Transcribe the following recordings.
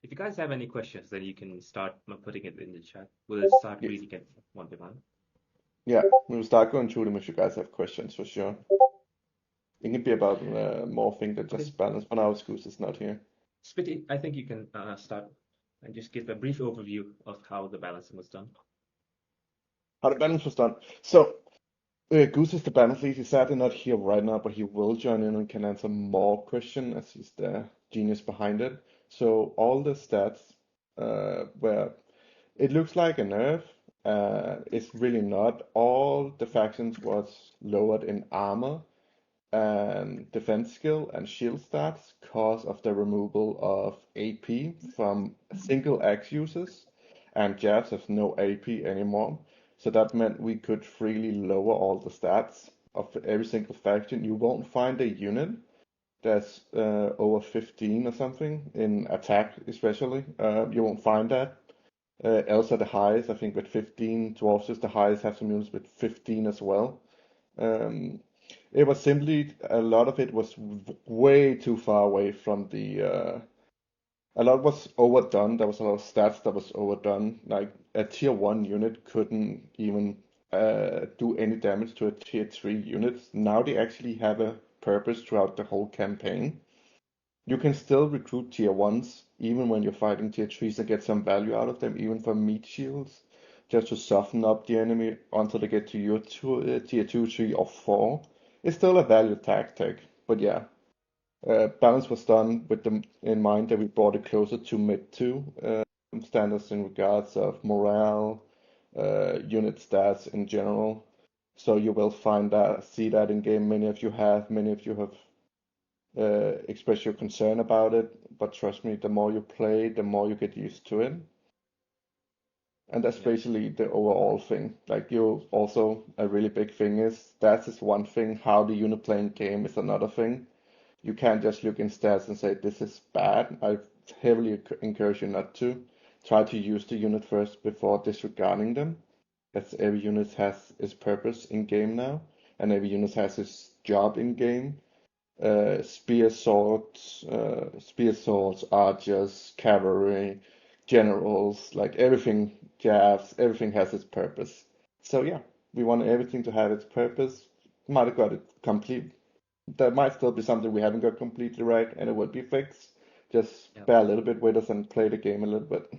If you guys have any questions, then you can start putting it in the chat. We'll start Yes. reading it one by one. Yeah, we'll start going through them if you guys have questions for sure. It can be about more things than Okay, just balance, but now Goose is not here. Spitty, I think you can start and just give a brief overview of how the balancing was done. How the balance was done. So, Goose is the balance lead. He's sadly not here right now, but he will join in and can answer more questions as he's the genius behind it. So, all the stats where it looks like a nerf, it's really not. All the factions was lowered in armor and defense skill and shield stats because of the removal of AP from single axe users, and jabs have no AP anymore. So that meant we could freely lower all the stats of every single faction. You won't find a unit that's over 15 or something in attack, especially. You won't find that. Elves are the highest, I think, with 15. Dwarves is the highest, have some units with 15 as well. Um, it was simply a lot of it was way too far away from the. A lot was overdone. There was a lot of stats that was overdone. Like a tier one unit couldn't even do any damage to a tier three unit. Now they actually have a purpose throughout the whole campaign. You can still recruit tier ones even when you're fighting tier threes and get some value out of them, even for meat shields, just to soften up the enemy until they get to your tier two, three, or four. It's still a value tactic, but yeah, balance was done with them in mind that we brought it closer to mid two standards in regards of morale, unit stats in general. So you will see that in game. Many of you have express your concern about it, but trust me, the more you play, the more you get used to it. And that's Yeah. basically the overall thing. Like you also, a really big thing is stats is one thing, how the unit playing game is another thing. You can't just look in stats and say this is bad. I heavily encourage you not to. Try to use the unit first before disregarding them. As every unit has its purpose in game now, and every unit has its job in game. Spear swords, archers, cavalry, generals, like everything, jabs, everything has its purpose. So yeah, we want everything to have its purpose. Might have got it complete. There might still be something we haven't got completely right, and it will be fixed. Just Yeah. bear a little bit with us and play the game a little bit.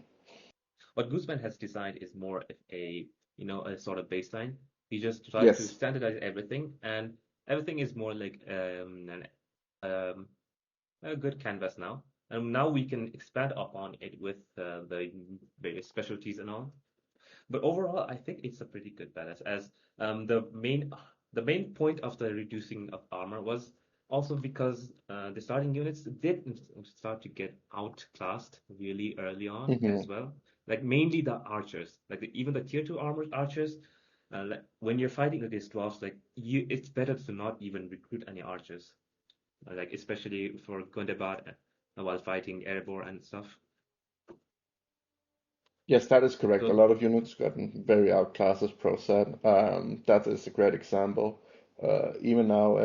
What Guzman has designed is more of a sort of baseline. He just tried to Yes, standardize everything, and everything is more like um, a good canvas now. And now we can expand upon it with the various specialties and all. But overall, I think it's a pretty good balance. As the main point of the reducing of armor was also because the starting units did start to get outclassed really early on hmm as well. Like mainly the archers, like even the tier two armored archers. Like when you're fighting against dwarves, it's better to not even recruit any archers. Like especially for Gundabad while fighting Erebor and stuff. Yes, that is correct. A So lot of units gotten very outclassed as pro set. That is a great example. Even now,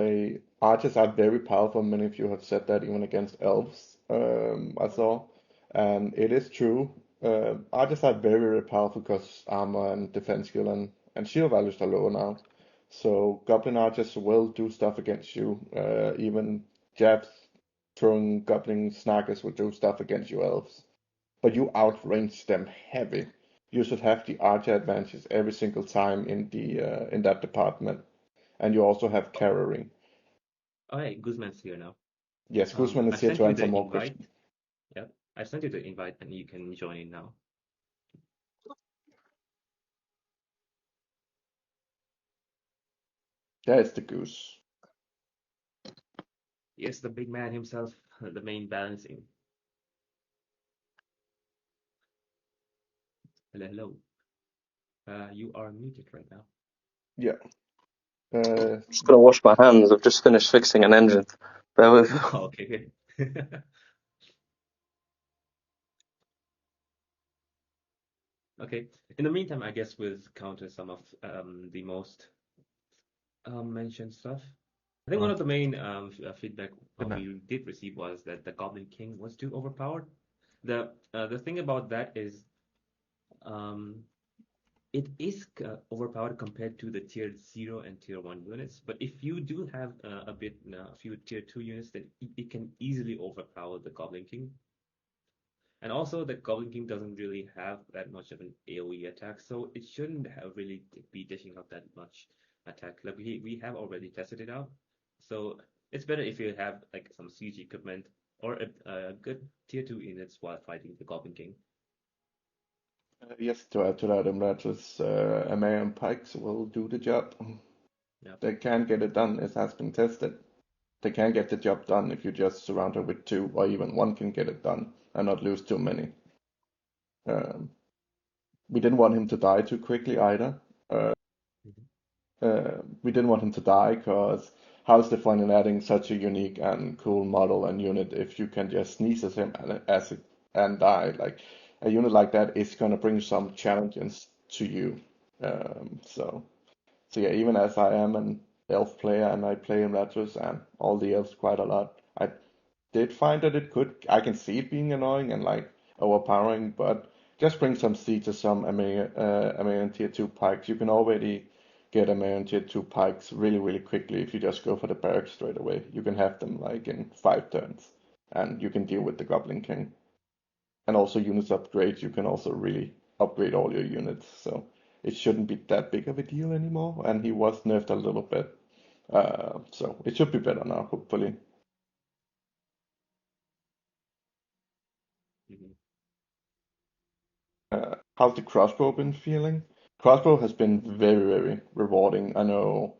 archers are very powerful. Many of you have said that even against elves, I saw, and it is true. Archers are very, very powerful because armor and defense skill and shield values are lower now. So goblin archers will do stuff against you. Even jabs throwing goblin snaggers will do stuff against you elves, but you outrange them heavy. You should have the archer advantage every single time in that department, and you also have cavalry. all right, Guzman's here now. Yes, Guzman I is here sent to you answer the more invite. questions. Yeah, I sent you the invite and you can join in now. There's the goose. Yes, the big man himself, the main balancing. Hello, hello. You are muted right now. Yeah. Uh, Just gonna wash my hands. I've just finished fixing an engine. Bear with. Oh, okay, good. Okay. In the meantime, I guess we'll counter some of the most mentioned stuff. I think one of the main feedback we did receive was that the Goblin King was too overpowered. The the thing about that is, it is overpowered compared to the tier 0 and tier 1 units. But if you do have a few tier 2 units, then it can easily overpower the Goblin King. And also, the Goblin King doesn't really have that much of an AoE attack, so it shouldn't have really be dishing out that much attack. Like we have already tested it out, so it's better if you have like some siege equipment or a good tier 2 units while fighting the Goblin King. Yes, to add to that, Emeritus, American pikes will do the job. Yeah. They can get it done. It has been tested. They can get the job done if you just surround her with 2, or even 1 can get it done and not lose too many. We didn't want him to die too quickly either. We didn't want him to die because how's the fun in adding such a unique and cool model and unit if you can just sneeze at him and die? Like a unit like that is gonna bring some challenges to you. So yeah, even as I am an elf player and I play in Ratus and all the elves quite a lot, I did find that I can see it being annoying and like overpowering, but just bring some seed to some American tier 2 pikes. You can already get American tier 2 pikes really, really quickly if you just go for the barracks straight away. You can have them like in 5 turns and you can deal with the Goblin King. And also units upgrade, you can also really upgrade all your units. So it shouldn't be that big of a deal anymore. And he was nerfed a little bit. So it should be better now, hopefully. Mhm. How's the crossbow been feeling? Crossbow has been very, very rewarding. I know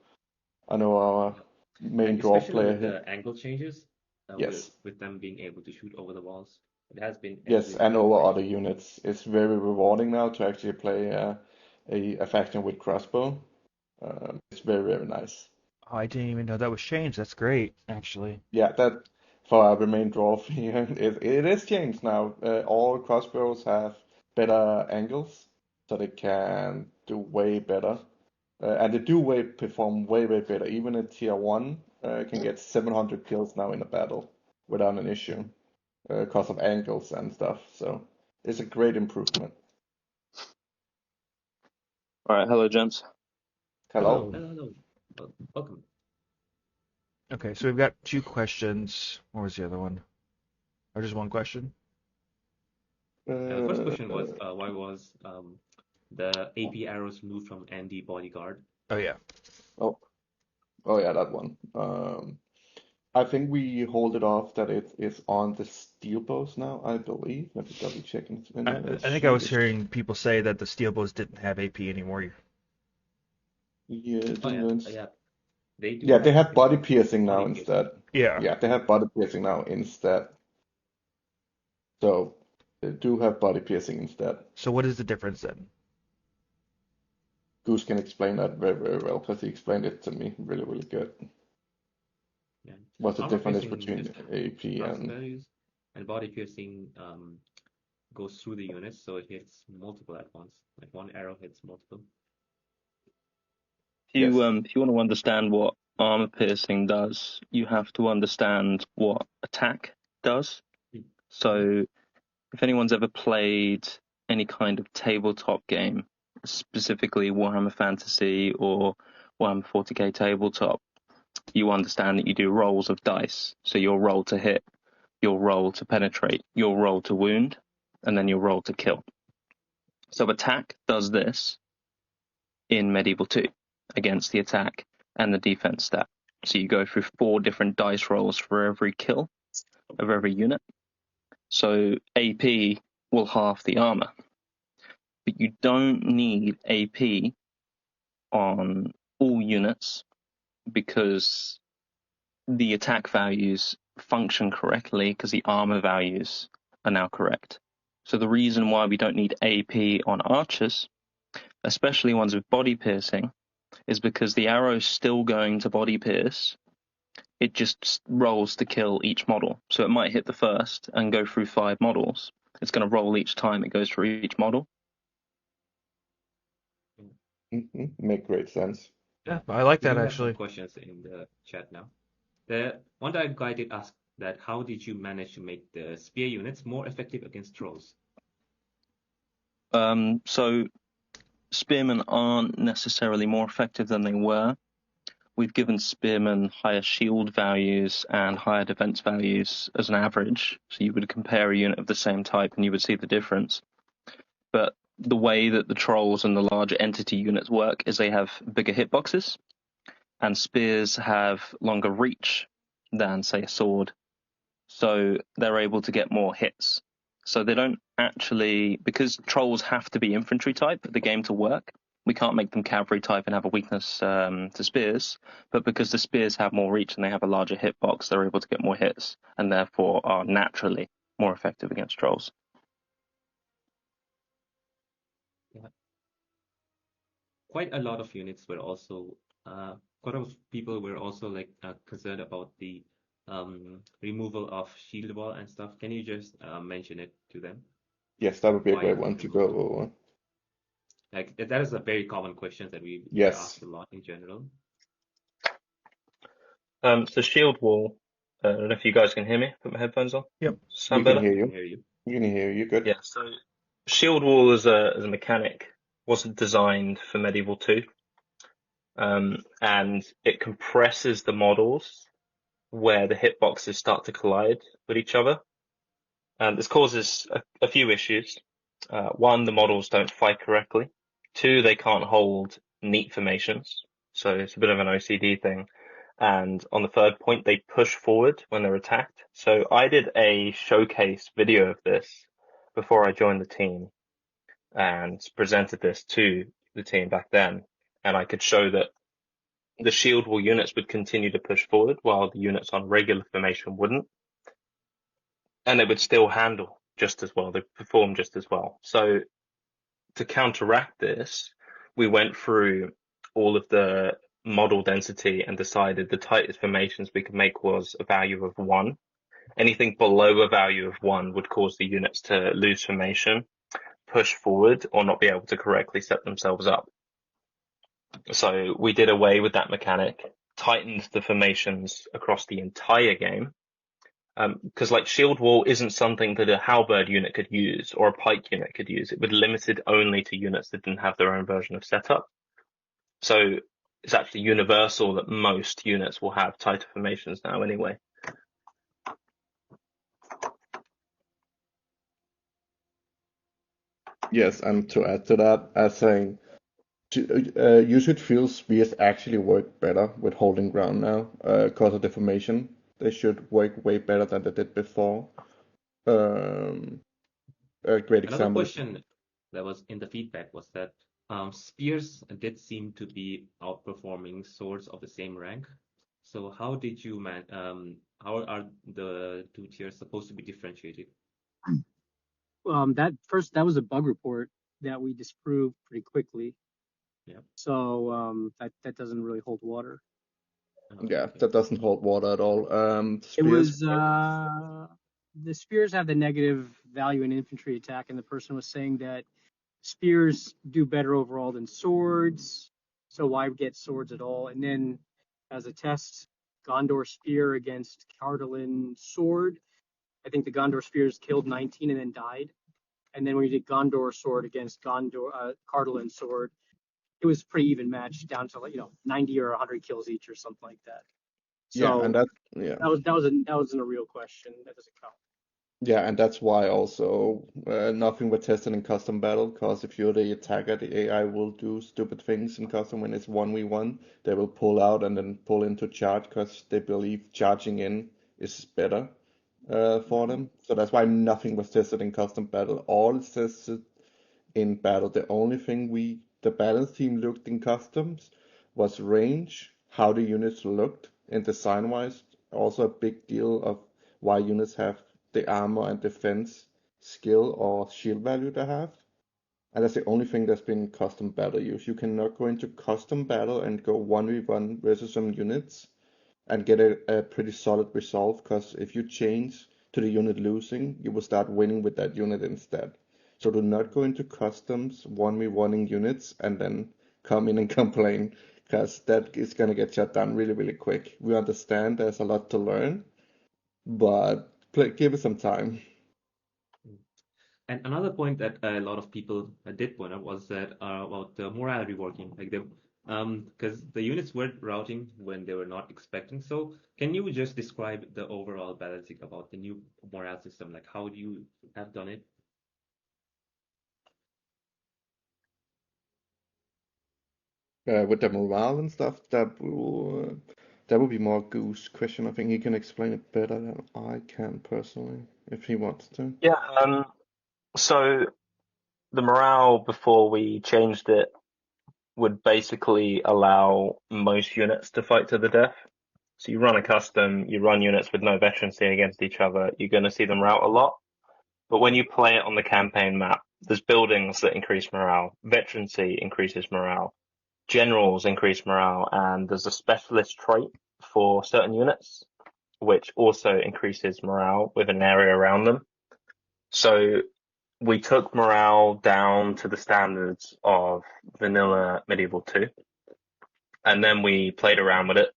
our main And draw especially player with here. the angle changes, Yes, with them being able to shoot over the walls, it has been yes, actually and over great. other units. It's very rewarding now to actually play a faction with crossbow. It's very, very nice. Oh, I didn't even know that was changed. That's great, actually. Yeah, that for our main draw here, it is changed now. All crossbows have better angles, so they can do way better. And they do perform way better. Even a tier 1 can get 700 kills now in a battle without an issue because of angles and stuff. So it's a great improvement. All right, hello, gents. Hello? Hello. Hello. Welcome. Okay, so we've got 2 questions. What was the other one? Or just 1 question? The first question Uh, was why was the AP arrows moved from Andy Bodyguard? Oh, yeah. oh, oh yeah, that one. I think we hold it off that it is on the steel bows now, I believe. Let me double check I, in the I think I was sheet. hearing people say that the steel bows didn't have AP anymore. Yeah, Oh yeah, didn't. yeah. They do Yeah, they have have still body piercing now body piercing. instead. Yeah. Yeah, they have body piercing now instead. So they do have body piercing instead. So what is the difference then? Goose can explain that very, very well because he explained it to me really, really good. Yeah. What's the Armor difference piercing between just AP thrust and values, and body piercing goes through the units, so it hits multiple at once. Like one arrow hits multiple. If yes? you want to understand what armor piercing does, you have to understand what attack does. Mm-hmm. So, if anyone's ever played any kind of tabletop game, specifically Warhammer Fantasy or Warhammer 40k tabletop, you understand that you do rolls of dice. So you'll roll to hit, you'll roll to penetrate, you'll roll to wound, and then you'll roll to kill. So attack does this in Medieval 2 against the attack and the defense stat. So you go through 4 different dice rolls for every kill of every unit. So AP will halve the armor. But you don't need AP on all units because the attack values function correctly because the armor values are now correct. So the reason why we don't need AP on archers, especially ones with body piercing, is because the arrow's still going to body pierce. It just rolls to kill each model. So it might hit the first and go through 5 models. It's going to roll each time it goes through each model. Make great sense. Yeah, I like We that do have some actually. questions in the chat now. The one guy did ask that how did you manage to make the spear units more effective against trolls? So spearmen aren't necessarily more effective than they were. We've given spearmen higher shield values and higher defense values as an average. So you would compare a unit of the same type and you would see the difference. But the way that the trolls and the larger entity units work is they have bigger hitboxes, and spears have longer reach than, say, a sword. So they're able to get more hits. So they don't actually, because trolls have to be infantry type for the game to work, we can't make them cavalry type and have a weakness to spears, but because the spears have more reach and they have a larger hitbox, they're able to get more hits and therefore are naturally more effective against trolls. Yeah. Quite a lot of units were also, quite a lot of people were also like concerned about the removal of shield wall and stuff. Can you just mention it to them? Yes, that would be a Why great it was one to go removed? over. Like that is a very common question that we were Yes, asked a lot in general. So shield wall, I don't know if you guys can hear me. Put my headphones on. Yep. we Sound can better? hear We can you. hear you. We can hear you. Good. Yeah. So shield wall as a mechanic wasn't designed for Medieval 2, and it compresses the models where the hitboxes start to collide with each other. And this causes a few issues. One, the models don't fight correctly. Two, they can't hold neat formations. So it's a bit of an OCD thing. And on the third point, they push forward when they're attacked. So I did a showcase video of this before I joined the team and presented this to the team back then. And I could show that the shield wall units would continue to push forward while the units on regular formation wouldn't. And they would still handle just as well. They perform just as well. So to counteract this, we went through all of the model density and decided the tightest formations we could make was a value of 1. Anything below a value of 1 would cause the units to lose formation, push forward, or not be able to correctly set themselves up. So we did away with that mechanic, tightened the formations across the entire game, because like shield wall isn't something that a halberd unit could use or a pike unit could use. It would limit it only to units that didn't have their own version of setup. So it's actually universal that most units will have tighter formations now anyway. Yes, and to add to that, I think you should feel spears actually work better with holding ground now, because of the formation. They should work way better than they did before. Um, a great Another example is question that was in the feedback was that spears did seem to be outperforming swords of the same rank. So how did you how are the two tiers supposed to be differentiated? That was a bug report that we disproved pretty quickly. Yeah. So that doesn't really hold water. yeah, Okay. that doesn't hold water at all. It Spears, was the spears have the negative value in infantry attack, and the person was saying that spears do better overall than swords. So why get swords at all? And then as a test, Gondor spear against Cardolan sword. I think the Gondor spears killed 19 and then died. And then when you did Gondor sword against Cardolan sword, it was pretty even match down to 90 or 100 kills each or something like that. yeah, and So yeah, that wasn't a real question. That doesn't count. yeah, and that's why also nothing was tested in custom battle, because if you're the attacker, the AI will do stupid things in custom when it's 1v1. They will pull out and then pull into charge because they believe charging in is better for them. So that's why nothing was tested in custom battle. All is tested in battle. The only thing the balance team looked in customs was range, how the units looked, and design wise. Also a big deal of why units have the armor and defense skill or shield value they have. And that's the only thing that's been custom battle use. You cannot go into custom battle and go 1v1 versus some units and get a pretty solid result, because if you change to the unit losing, you will start winning with that unit instead. So do not go into customs 1v1ing units and then come in and complain, because that is going to get shut down really, really quick. We understand there's a lot to learn, but give it some time. And another point that a lot of people did point out was that about the morale reworking, like because the units were routing when they were not expecting. So can you just describe the overall balancing about the new morale system? Like how do you have done it? With the morale and stuff, that will be more Goose question. I think he can explain it better than I can personally, if he wants to. Yeah, so the morale before we changed it would basically allow most units to fight to the death. So you run a custom, you run units with no veterancy against each other, you're going to see them rout a lot. But when you play it on the campaign map, there's buildings that increase morale, veterancy increases morale, generals increase morale, and there's a specialist trait for certain units, which also increases morale with an area around them. So we took morale down to the standards of vanilla Medieval 2, and then we played around with it.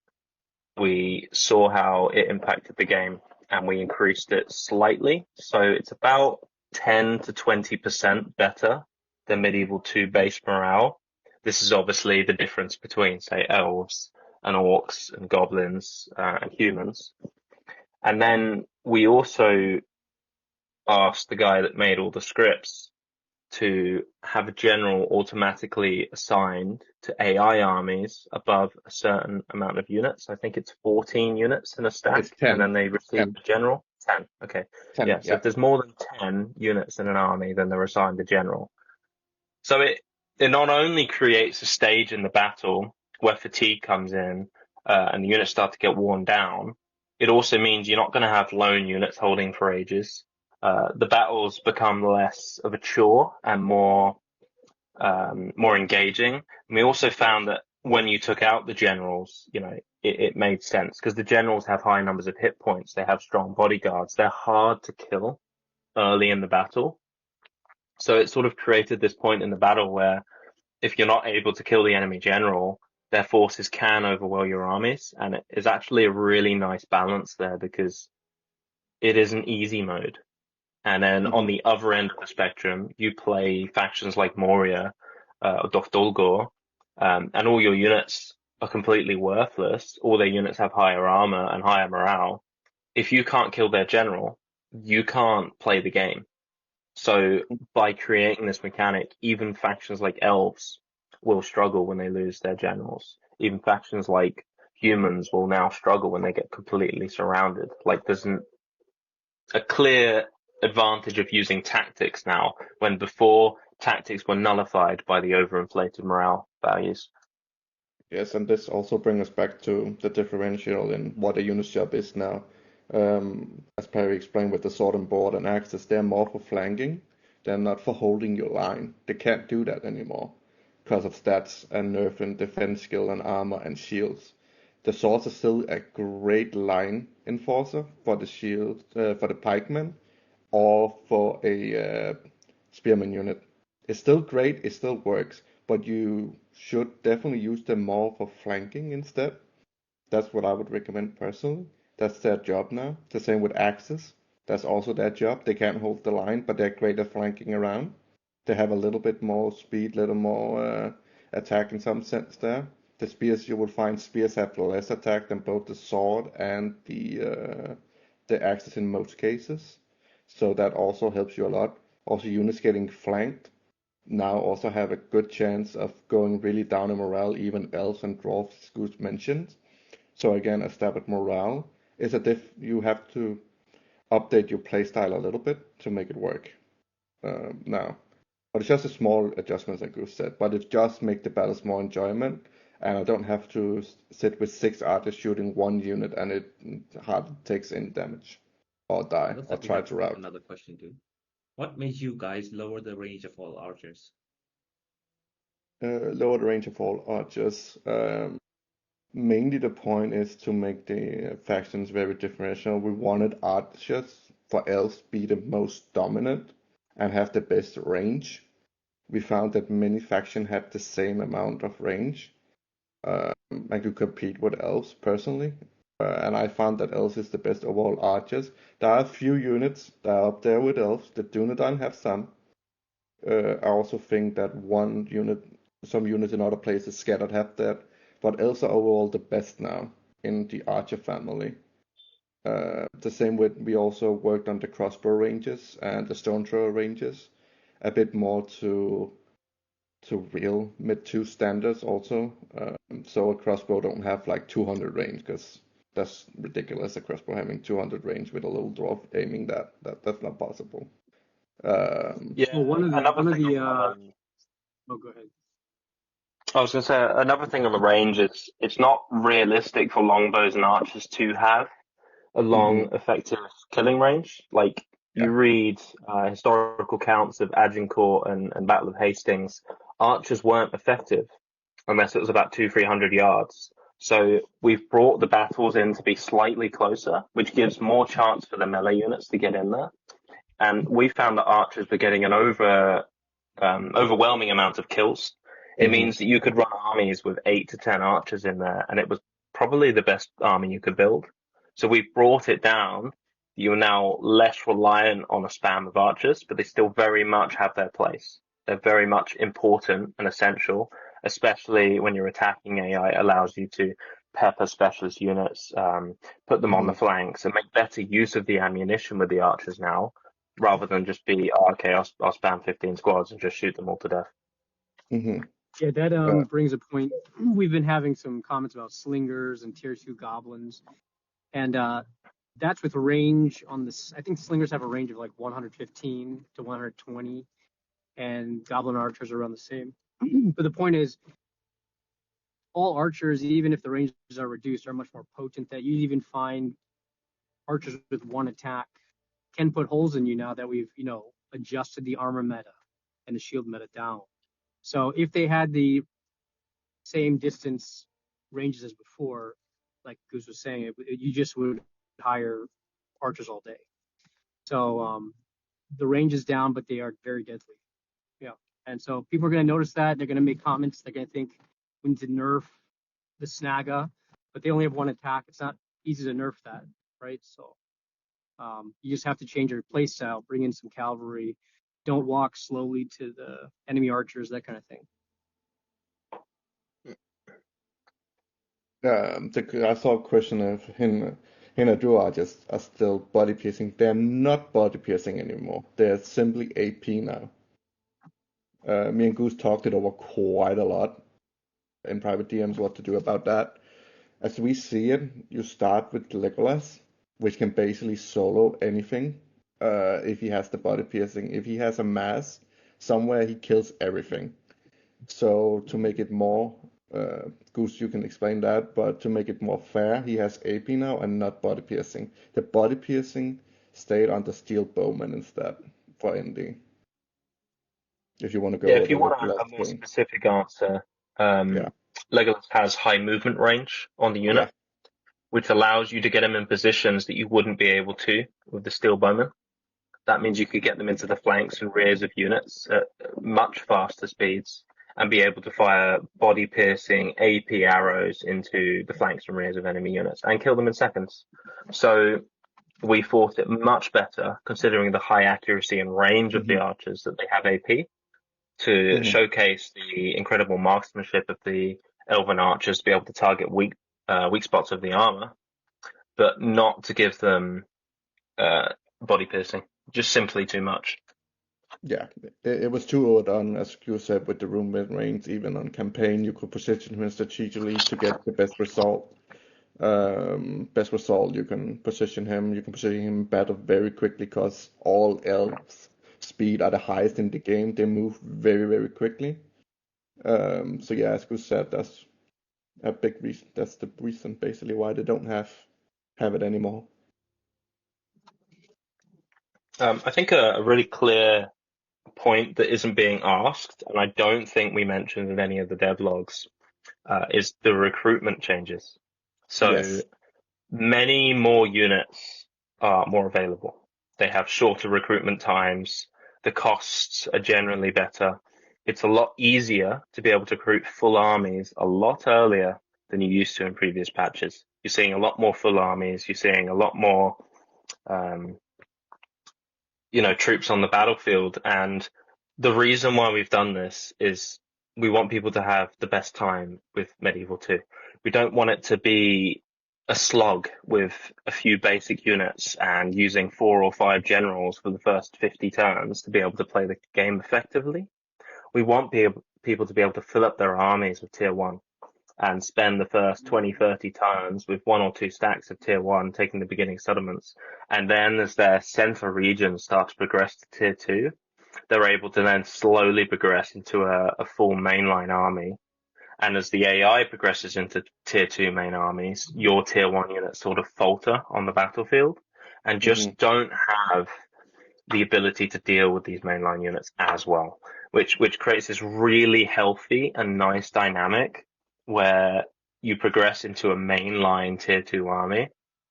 We saw how it impacted the game, and we increased it slightly. So it's about 10 to 20% better than Medieval 2 base morale. This is obviously the difference between, say, elves and orcs and goblins and humans. And then we also asked the guy that made all the scripts to have a general automatically assigned to AI armies above a certain amount of units. I think it's 14 units in a stack, It's 10. and then they receive 10. a general. 10. Okay. 10, Yeah. So if there's more than 10 units in an army, then they're assigned a general. So it not only creates a stage in the battle where fatigue comes in and the units start to get worn down, it also means you're not going to have lone units holding for ages. The battles become less of a chore and more engaging. And we also found that when you took out the generals, it made sense because the generals have high numbers of hit points. They have strong bodyguards. They're hard to kill early in the battle. So it sort of created this point in the battle where if you're not able to kill the enemy general, their forces can overwhelm your armies. And it is actually a really nice balance there because it is an easy mode. And then on the other end of the spectrum, you play factions like Moria or Dothr Dulgor, and all your units are completely worthless. All their units have higher armor and higher morale. If you can't kill their general, you can't play the game. So by creating this mechanic, even factions like elves will struggle when they lose their generals. Even factions like humans will now struggle when they get completely surrounded. Like there's a clear advantage of using tactics now, when before tactics were nullified by the overinflated morale values. Yes, and this also brings us back to the differential in what a unit's job is now. As Perry explained with the sword and board and axes, they're more for flanking. They're not for holding your line. They can't do that anymore because of stats and nerf and defense skill and armor and shields. The swords are still a great line enforcer for the shield, for the pikemen, or for a spearman unit. It's still great, it still works, but you should definitely use them more for flanking instead. That's what I would recommend personally. That's their job now. The same with axes. That's also their job. They can't hold the line, but they're great at flanking around. They have a little bit more speed, little more attack in some sense there. The spears, you will find spears have less attack than both the sword and the axes in most cases. So that also helps you a lot. Also, units getting flanked now also have a good chance of going really down in morale, even elves and dwarves, as Goose mentioned. So again, a stab at morale is you have to update your playstyle a little bit to make it work now. But it's just a small adjustment, like Goose said. But it just makes the battles more enjoyment, and I don't have to sit with 6 artists shooting one unit, and it hardly takes any damage or die Looks or like we try have to route. another question too. What made you guys lower the range of all archers? Lower the range of all archers. Mainly the point is to make the factions very differential. We wanted archers for elves be the most dominant and have the best range. We found that many factions had the same amount of range. I could compete with elves personally. and I found that elves is the best overall archers. There are a few units that are up there with elves. The Dunedain have some. I also think that some units in other places scattered have that, but elves are overall the best now in the archer family. The same with we also worked on the crossbow ranges and the stone thrower ranges, a bit more to real mid 2 standards also. So a crossbow don't have like 200 range because that's ridiculous. A crossbow having 200 range with a little dwarf aiming that's not possible. Yeah, Well, one of the another thing oh, go ahead. I was going to say another thing on the range is it's not realistic for longbows and archers to have a long, effective killing range. Like Yeah. you read historical accounts of Agincourt and Battle of Hastings, archers weren't effective unless it was about 200-300 yards. So we've brought the battles in to be slightly closer, which gives more chance for the melee units to get in there. And we found that archers were getting an overwhelming amount of kills. It means that you could run armies with 8 to 10 archers in there, and it was probably the best army you could build. So we've brought it down. You're now less reliant on a spam of archers, but they still very much have their place. They're very much important and essential, especially when you're attacking AI. It allows you to pepper specialist units, put them on the flanks, and make better use of the ammunition with the archers now, rather than just be, okay, I'll spam 15 squads and just shoot them all to death. Yeah, that brings a point. We've been having some comments about slingers and tier 2 goblins, and that's with range on this. I think slingers have a range of like 115 to 120, and goblin archers are around the same. But the point is, all archers, even if the ranges are reduced, are much more potent. That you even find archers with one attack can put holes in you now that we've adjusted the armor meta and the shield meta down. So if they had the same distance ranges as before, like Goose was saying, you just would hire archers all day. So the range is down, but they are very deadly. Yeah, and so people are going to notice that. They're going to make comments. They're going to think we need to nerf the Snaga, but they only have one attack. It's not easy to nerf that, right? So you just have to change your play style, bring in some cavalry, don't walk slowly to the enemy archers, that kind of thing. I saw a question of Hinadu archers are still body piercing. They're not body piercing anymore. They're simply AP now. Me and Goose talked it over quite a lot in private DMs what to do about that. As we see it, you start with Legolas, which can basically solo anything if he has the body piercing. If he has a mass somewhere, he kills everything. So to make it more, Goose, you can explain that, but to make it more fair, he has AP now and not body piercing. The body piercing stayed on the steel bowman instead for ND. If you want to go If you over want the a last more thing. specific answer, Legolas has high movement range on the unit, which allows you to get him in positions that you wouldn't be able to with the steel bowman. That means you could get them into the flanks and rears of units at much faster speeds and be able to fire body-piercing AP arrows into the flanks and rears of enemy units and kill them in seconds. So we fought it much better, considering the high accuracy and range of the archers that they have AP, to showcase the incredible marksmanship of the elven archers to be able to target weak spots of the armor, but not to give them body piercing. Just simply too much. Yeah, it was too overdone, as you said, with the room mid range. Even on campaign, you could position him strategically to get the best result. You can position him. You can position him battle very quickly because all elves speed are the highest in the game. They move very, very quickly. So yeah, as Gus said, that's a big reason. That's the reason basically why they don't have it anymore. I think a really clear point that isn't being asked, and I don't think we mentioned in any of the devlogs, is the recruitment changes. So many more units are more available. They have shorter recruitment times. The costs are generally better. It's a lot easier to be able to recruit full armies a lot earlier than you used to in previous patches. You're seeing a lot more full armies. You're seeing a lot more, troops on the battlefield. And the reason why we've done this is we want people to have the best time with Medieval 2. We don't want it to be a slog with a few basic units and using 4 or 5 generals for the first 50 turns to be able to play the game effectively. We want people to be able to fill up their armies with tier 1 and spend the first 20, 30 turns with 1 or 2 stacks of tier 1 taking the beginning settlements. And then as their center regions start to progress to tier 2, they're able to then slowly progress into a full mainline army. And as the AI progresses into tier 2 main armies, your tier 1 units sort of falter on the battlefield and just don't have the ability to deal with these mainline units as well, which creates this really healthy and nice dynamic where you progress into a mainline tier 2 army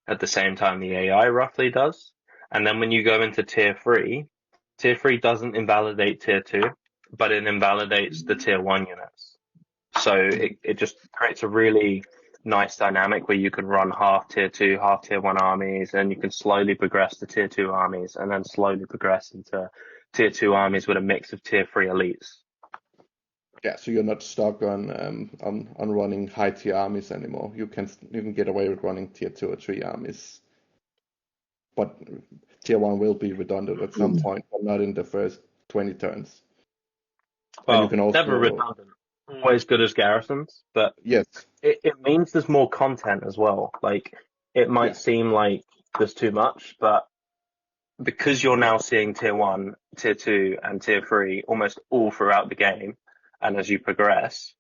at the same time the AI roughly does. And then when you go into tier 3 doesn't invalidate tier 2, but it invalidates the tier 1 units. So it just creates a really nice dynamic where you can run half tier 2, half tier 1 armies, and you can slowly progress to tier 2 armies, and then slowly progress into tier 2 armies with a mix of tier 3 elites. Yeah, so you're not stuck on running high tier armies anymore. You can get away with running tier 2 or 3 armies, but tier 1 will be redundant at some point, but not in the first 20 turns. Well, and you can also never redundant. Always good as garrisons, but yes, it means there's more content as well. Like, it might seem like there's too much, but because you're now seeing tier 1, tier 2, and tier 3 almost all throughout the game, and as you progress,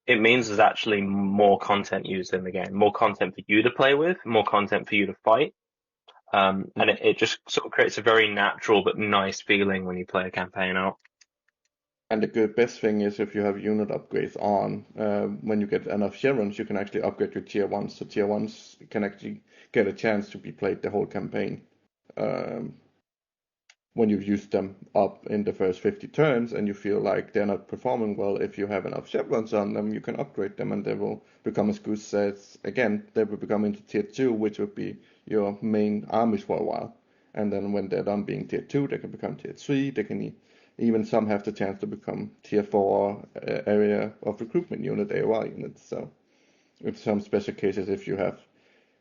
it means there's actually more content used in the game, more content for you to play with, more content for you to fight. And it just sort of creates a very natural but nice feeling when you play a campaign out. And the best thing is if you have unit upgrades on, when you get enough Chevrons, you can actually upgrade your tier 1s. So tier 1s can actually get a chance to be played the whole campaign. When you've used them up in the first 50 turns and you feel like they're not performing well, if you have enough Chevrons on them, you can upgrade them and they will become, as Goose says, again, they will become into tier 2, which would be your main armies for a while. And then when they're done being tier 2, they can become tier 3, they can even some have the chance to become tier 4 area of recruitment unit, AOR units. So in some special cases, if you have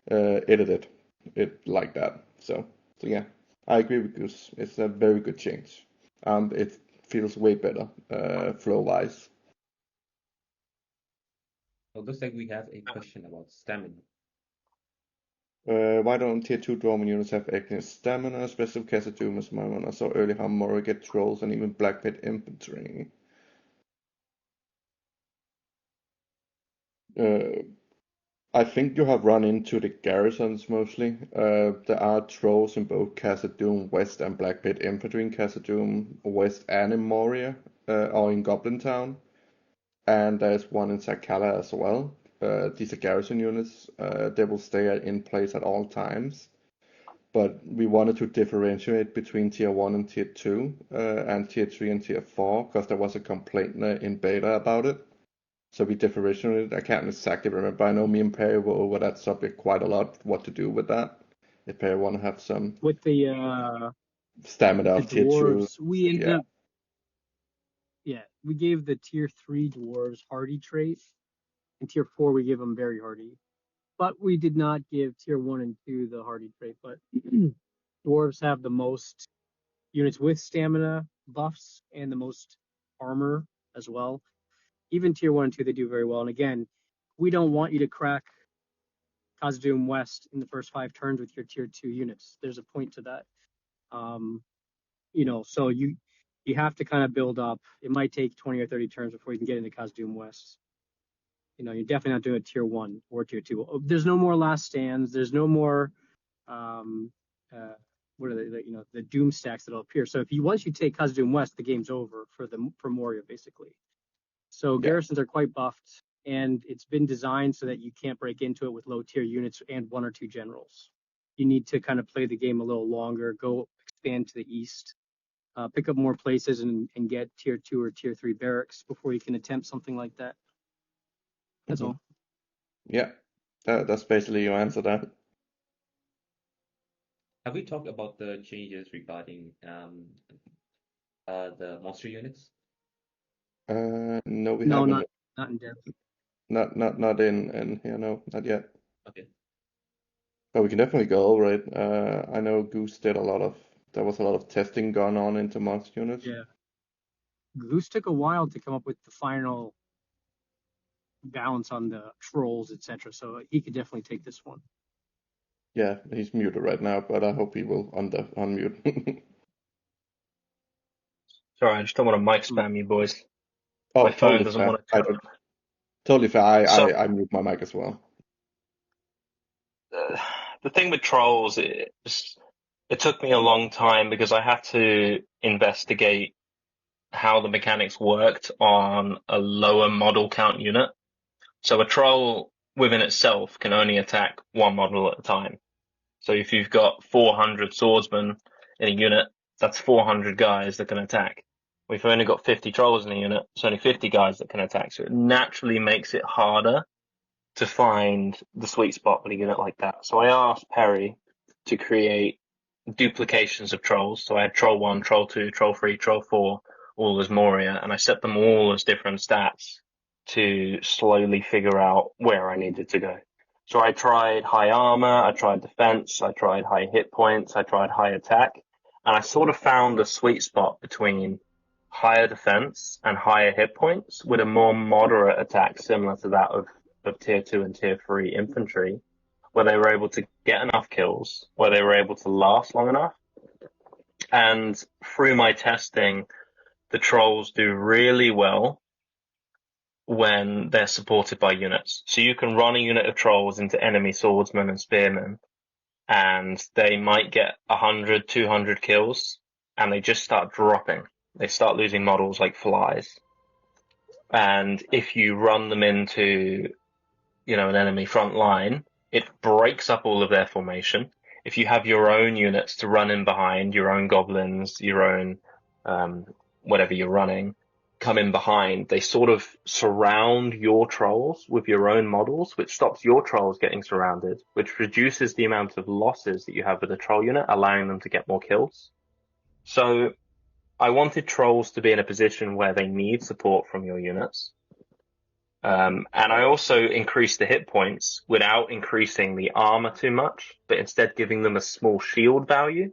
edited it like that. So yeah, I agree with Goose. It's a very good change. It feels way better flow-wise. Well, looks like we have a question about stamina. Why don't tier 2 Dwarven units have excellent stamina, especially with Khazad-dûm as I saw early how Mora get trolls and even Black Pit infantry? I think you have run into the garrisons mostly. There are trolls in both Khazad-dûm West and Black Pit infantry in Khazad-dûm West and in Moria, or in Goblin Town. And there's one in Sakala as well. These are garrison units. They will stay in place at all times. But we wanted to differentiate between tier 1 and tier 2, and tier 3 and tier 4, because there was a complaint in beta about it. So we differentiated. I can't exactly remember. I know me and Perry were over that subject quite a lot, what to do with that. If Perry want to have some with the stamina of tier 2. dwarves, we ended up we gave the tier 3 dwarves hardy trait, and tier 4 we give them very hardy. But we did not give tier 1 and 2 the hardy trait. But dwarves have the most units with stamina buffs and the most armor as well. Even tier 1 and 2, they do very well. And again, we don't want you to crack Khazad-dûm West in the first 5 turns with your tier 2 units. There's a point to that. So you have to kind of build up. It might take 20 or 30 turns before you can get into Khazad-dûm West. You're definitely not doing a tier 1 or tier 2. There's no more last stands. There's no more what are they? The doom stacks that'll appear. So once you take Khazad-dûm West, the game's over for Moria basically. So garrisons are quite buffed, and it's been designed so that you can't break into it with low tier units and 1 or 2 generals. You need to kind of play the game a little longer, go expand to the east, pick up more places, and get tier 2 or tier 3 barracks before you can attempt something like that. That's all. Yeah, that's basically your answer there. Have we talked about the changes regarding the monster units? No, we No, haven't. not in depth. Not in here. No, not yet. Okay. But we can definitely go over it. I know Goose did a lot of. There was a lot of testing going on into monster units. Yeah. Goose took a while to come up with the final balance on the trolls, etc. So he could definitely take this one. Yeah, he's muted right now, but I hope he will unmute. Sorry, I just don't want to mic spam you boys. My Oh, phone totally doesn't fair. want to turn on. Totally fair. So I mute my mic as well. the thing with trolls is it took me a long time because I had to investigate how the mechanics worked on a lower model count unit. So a troll within itself can only attack one model at a time. So if you've got 400 swordsmen in a unit, that's 400 guys that can attack. We've only got 50 trolls in a unit, it's only 50 guys that can attack. So it naturally makes it harder to find the sweet spot with a unit like that. So I asked Perry to create duplications of trolls. So I had troll 1, troll 2, troll 3, troll 4, all as Moria, and I set them all as different stats to slowly figure out where I needed to go. So I tried high armor, I tried defense, I tried high hit points, I tried high attack, and I sort of found a sweet spot between higher defense and higher hit points with a more moderate attack similar to that of tier 2 and tier 3 infantry, where they were able to get enough kills, where they were able to last long enough. And through my testing, the trolls do really well when they're supported by units. So you can run a unit of trolls into enemy swordsmen and spearmen, and they might get 100, 200 kills, and they just start dropping. They start losing models like flies. And if you run them into, an enemy front line, it breaks up all of their formation. If you have your own units to run in behind, your own goblins, your own whatever you're running, come in behind, they sort of surround your trolls with your own models, which stops your trolls getting surrounded, which reduces the amount of losses that you have with a troll unit, allowing them to get more kills. So I wanted trolls to be in a position where they need support from your units. And I also increased the hit points without increasing the armor too much, but instead giving them a small shield value,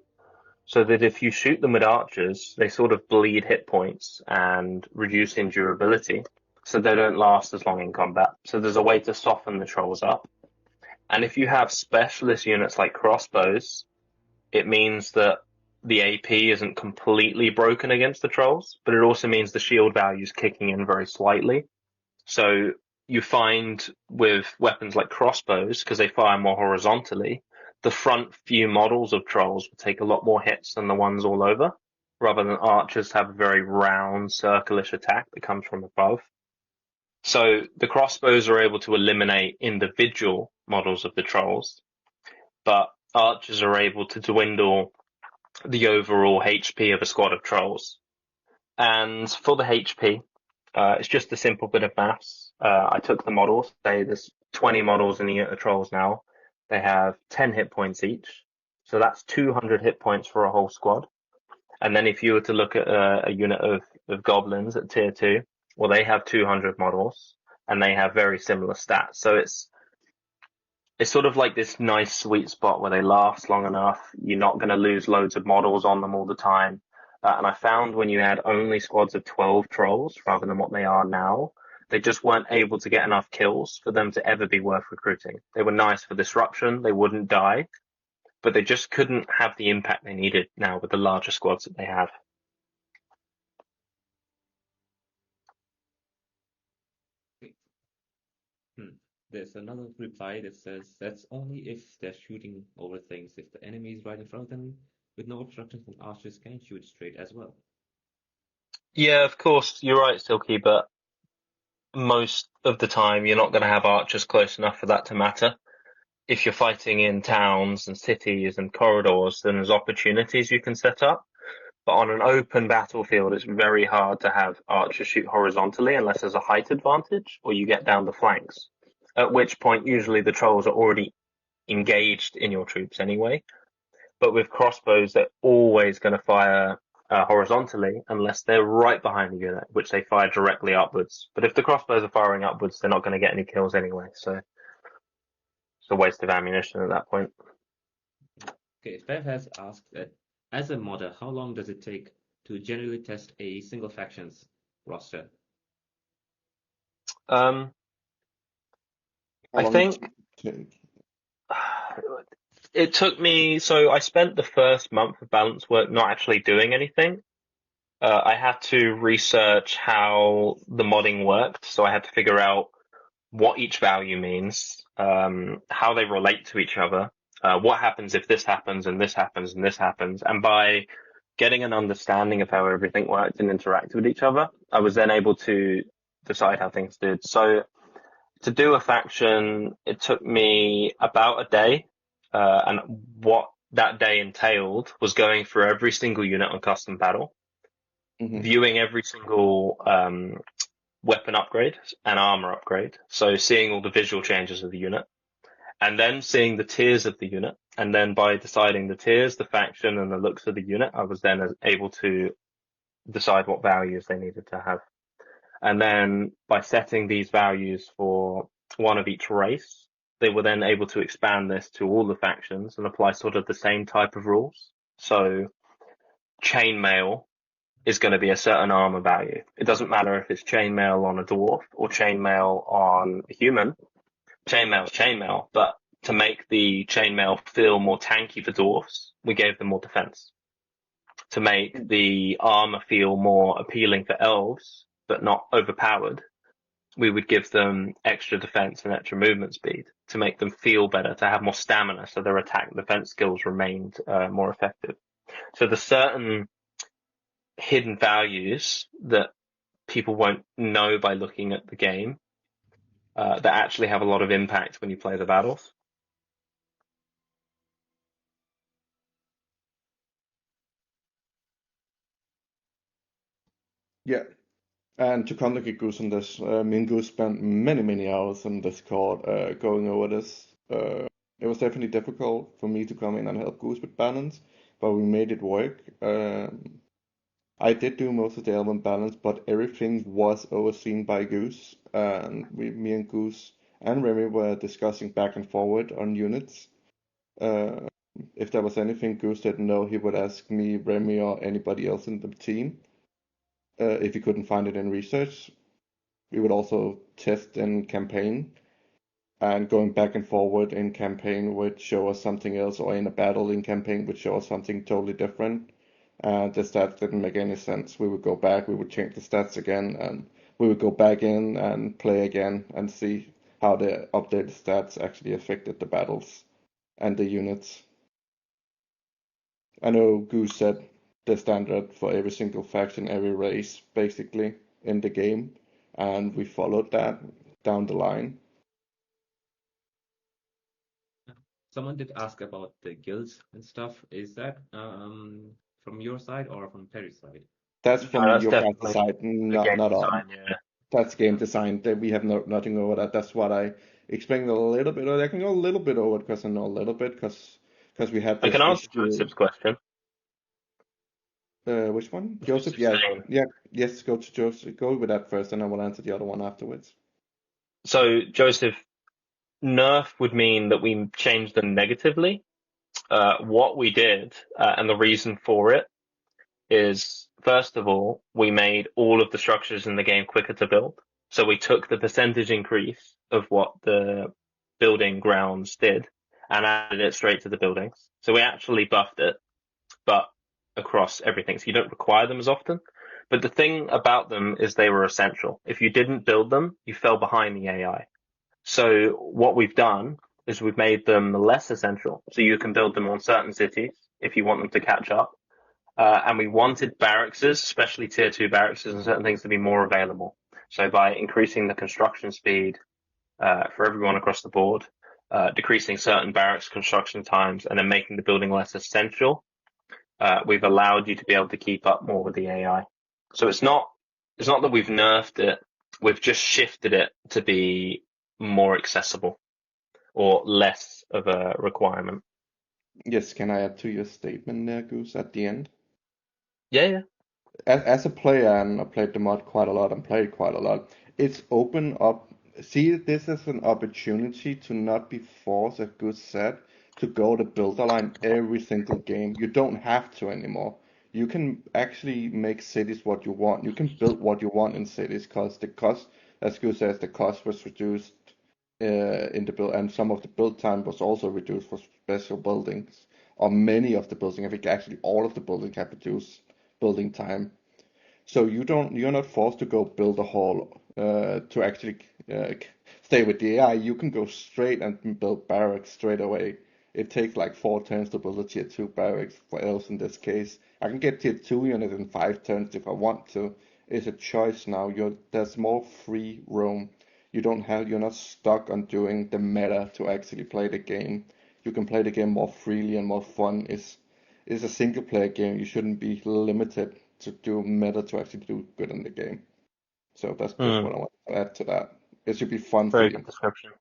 so that if you shoot them with archers, they sort of bleed hit points and reduce endurability, so they don't last as long in combat. So there's a way to soften the trolls up. And if you have specialist units like crossbows, it means that the AP isn't completely broken against the trolls, but it also means the shield value is kicking in very slightly. So you find with weapons like crossbows, because they fire more horizontally, the front few models of trolls will take a lot more hits than the ones all over, rather than archers have a very round, circle-ish attack that comes from above. So the crossbows are able to eliminate individual models of the trolls, but archers are able to dwindle the overall HP of a squad of trolls. And for the HP, it's just a simple bit of maths. I took the models. There's 20 models in the unit of trolls now. They have 10 hit points each. So that's 200 hit points for a whole squad. And then if you were to look at a unit of goblins at tier 2, well, they have 200 models and they have very similar stats. So it's sort of like this nice sweet spot where they last long enough. You're not going to lose loads of models on them all the time. And I found when you had only squads of 12 trolls rather than what they are now, they just weren't able to get enough kills for them to ever be worth recruiting. They were nice for disruption. They wouldn't die, but they just couldn't have the impact they needed now with the larger squads that they have. There's another reply that says that's only if they're shooting over things. If the enemy is right in front of them with no obstructions, then archers can shoot straight as well. Yeah, of course, you're right, Silky, but most of the time you're not going to have archers close enough for that to matter. If you're fighting in towns and cities and corridors, then there's opportunities you can set up. But on an open battlefield, it's very hard to have archers shoot horizontally unless there's a height advantage or you get down the flanks. at which point usually the trolls are already engaged in your troops anyway. But with crossbows, they're always going to fire horizontally unless they're right behind the unit, which they fire directly upwards. But if the crossbows are firing upwards, they're not going to get any kills anyway, so it's a waste of ammunition at that point. Okay, Bev has asked that as a modder, how long does it take to generally test a single faction's roster? How I long think it took me, so I spent the first month of balance work not actually doing anything. I had to research how the modding worked, so I had to figure out what each value means, how they relate to each other, what happens if this happens and this happens and this happens. And by getting an understanding of how everything worked and interacted with each other, I was then able to decide how things did. So to do a faction, it took me about a day, and what that day entailed was going through every single unit on custom battle, viewing every single weapon upgrade and armor upgrade, so seeing all the visual changes of the unit, and then seeing the tiers of the unit, and then by deciding the tiers, the faction, and the looks of the unit, I was then able to decide what values they needed to have. And then by setting these values for one of each race, they were then able to expand this to all the factions and apply sort of the same type of rules. So chainmail is going to be a certain armor value. It doesn't matter if it's chainmail on a dwarf or chainmail on a human. Chainmail is chainmail, but to make the chainmail feel more tanky for dwarfs, we gave them more defense. To make the armor feel more appealing for elves, but not overpowered, we would give them extra defense and extra movement speed to make them feel better, to have more stamina, so their attack and defense skills remained more effective. So there's certain hidden values that people won't know by looking at the game that actually have a lot of impact when you play the battles. Yeah. And to complicate Goose on this, me and Goose spent many hours on Discord going over this. It was definitely difficult for me to come in and help Goose with balance, but we made it work. I did do most of the element balance, but everything was overseen by Goose, and me and Goose and Remy were discussing back and forward on units. If there was anything Goose didn't know, he would ask me, Remy, or anybody else in the team. If he couldn't find it in research, we would also test in campaign, and going back and forward in campaign would show us something else, or in a battle in campaign would show us something totally different. And the stats didn't make any sense. We would go back, we would change the stats again, and we would go back in and play again and see how the updated stats actually affected the battles and the units. I know Goose said the standard for every single faction, every race, basically, in the game, and we followed that down the line. Someone did ask about the guilds and stuff. Is that from your side or from Terry's side? That's from That's your guys' definitely side, the not game our. design, yeah. That's game design. We have nothing over that. That's what I explained a little bit, or I can go a little bit over it because I know a little bit, because we had I this can answer issue. Joseph's question. Which one? Joseph? Yeah, yeah. Yes, go to Joseph. Go with that first, and I will answer the other one afterwards. So, Joseph, nerf would mean that we changed them negatively. What we did, and the reason for it, is, first of all, we made all of the structures in the game quicker to build. So we took the percentage increase of what the building grounds did and added it straight to the buildings. So we actually buffed it, but across everything. So you don't require them as often. But the thing about them is they were essential. If you didn't build them, you fell behind the AI. So what we've done is we've made them less essential. So you can build them on certain cities if you want them to catch up. And we wanted barracks, especially tier 2 barracks and certain things, to be more available. So by increasing the construction speed for everyone across the board, decreasing certain barracks construction times, and then making the building less essential, we've allowed you to be able to keep up more with the AI. So it's not that we've nerfed it, we've just shifted it to be more accessible or less of a requirement. Yes, can I add to your statement there, Goose, at the end? Yeah. As a player, and I played the mod quite a lot and played quite a lot, it's open up. See this as an opportunity to not be forced, as Goose said, to go the builder line every single game. You don't have to anymore. You can actually make cities what you want. You can build what you want in cities because the cost, as Goose says, the cost was reduced in the build, and some of the build time was also reduced for special buildings, or many of the buildings. I think actually all of the buildings have reduced building time. So you're not forced to go build a hall to actually stay with the AI. You can go straight and build barracks straight away. It takes like 4 turns to build a tier 2 barracks for elves in this case. I can get tier 2 unit in 5 turns if I want to. It's a choice now. There's more free roam. You're not stuck on doing the meta to actually play the game. You can play the game more freely and more fun. It's a single player game. You shouldn't be limited to do meta to actually do good in the game. So that's just what I want to add to that. It should be fun for Very you. good description.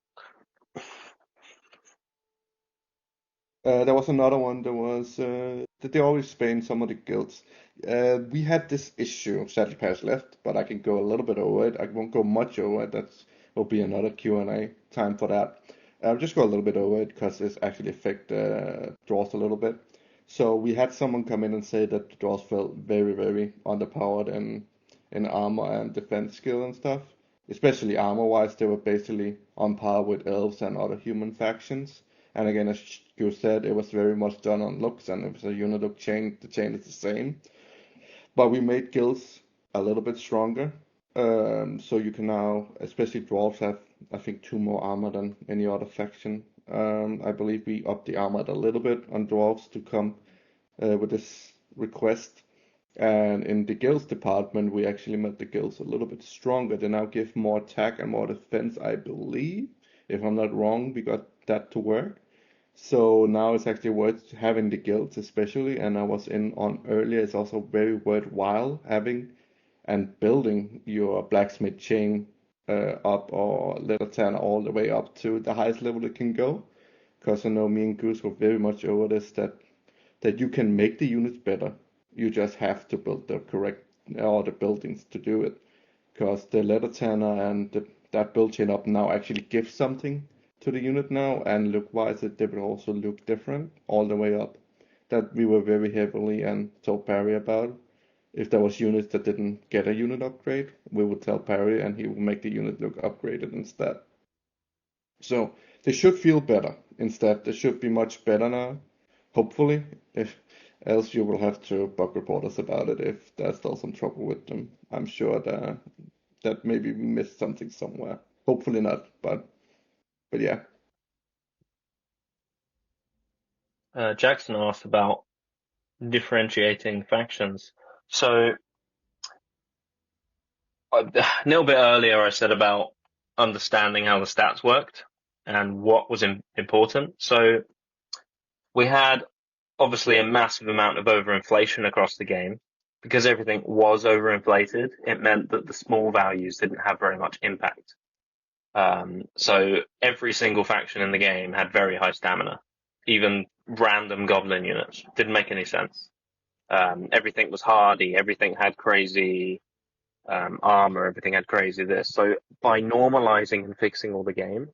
There was another one. There was that they always explain some of the guilds. We had this issue. Sadly, Paris left, but I can go a little bit over it. I won't go much over it. That will be another Q&A time for that. I'll just go a little bit over it because it's actually affect draws a little bit. So we had someone come in and say that the draws felt very, very underpowered in armor and defense skill and stuff. Especially armor-wise, they were basically on par with elves and other human factions. And again, as you said, it was very much done on looks, and if it's a unit look chain, the chain is the same. But we made guilds a little bit stronger. So you can now, especially dwarves, have I think 2 more armor than any other faction. I believe we upped the armor a little bit on dwarves to come with this request. And in the guilds department, we actually made the guilds a little bit stronger. They now give more attack and more defense, I believe. If I'm not wrong, we got that to work. So now it's actually worth having the guilds, especially. And I was in on earlier. It's also very worthwhile having and building your blacksmith chain up or leather tan all the way up to the highest level it can go. Because I know me and Goose were very much over this that you can make the units better. You just have to build the correct or the buildings to do it. Because the leather tanner and that build chain up now actually gives something to the unit now, and look-wise it will also look different all the way up. That we were very heavily and told Parry about. If there was units that didn't get a unit upgrade, we would tell Parry and he would make the unit look upgraded instead. So they should feel better instead. They should be much better now, hopefully. If else you will have to bug report us about it if there's still some trouble with them. I'm sure that maybe we missed something somewhere. Hopefully not, but yeah. Jackson asked about differentiating factions. So a little bit earlier, I said about understanding how the stats worked and what was important. So we had obviously a massive amount of overinflation across the game. Because everything was overinflated, it meant that the small values didn't have very much impact. So every single faction in the game had very high stamina. Even random goblin units didn't make any sense. Everything was hardy, everything had crazy armor, everything had crazy this. So by normalizing and fixing all the game,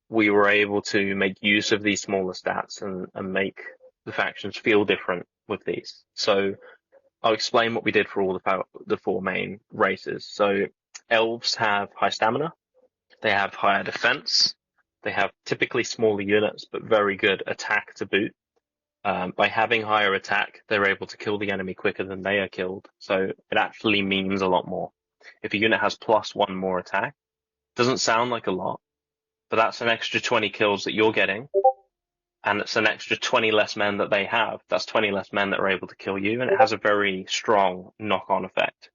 we were able to make use of these smaller stats and make the factions feel different with these. So I'll explain what we did for all the 4 main races. So elves have high stamina, they have higher defense, they have typically smaller units but very good attack to boot. By having higher attack, they're able to kill the enemy quicker than they are killed. So it actually means a lot more. If a unit has +1 more attack, doesn't sound like a lot, but that's an extra 20 kills that you're getting. And it's an extra 20 less men that they have. That's 20 less men that are able to kill you, and it has a very strong knock-on effect.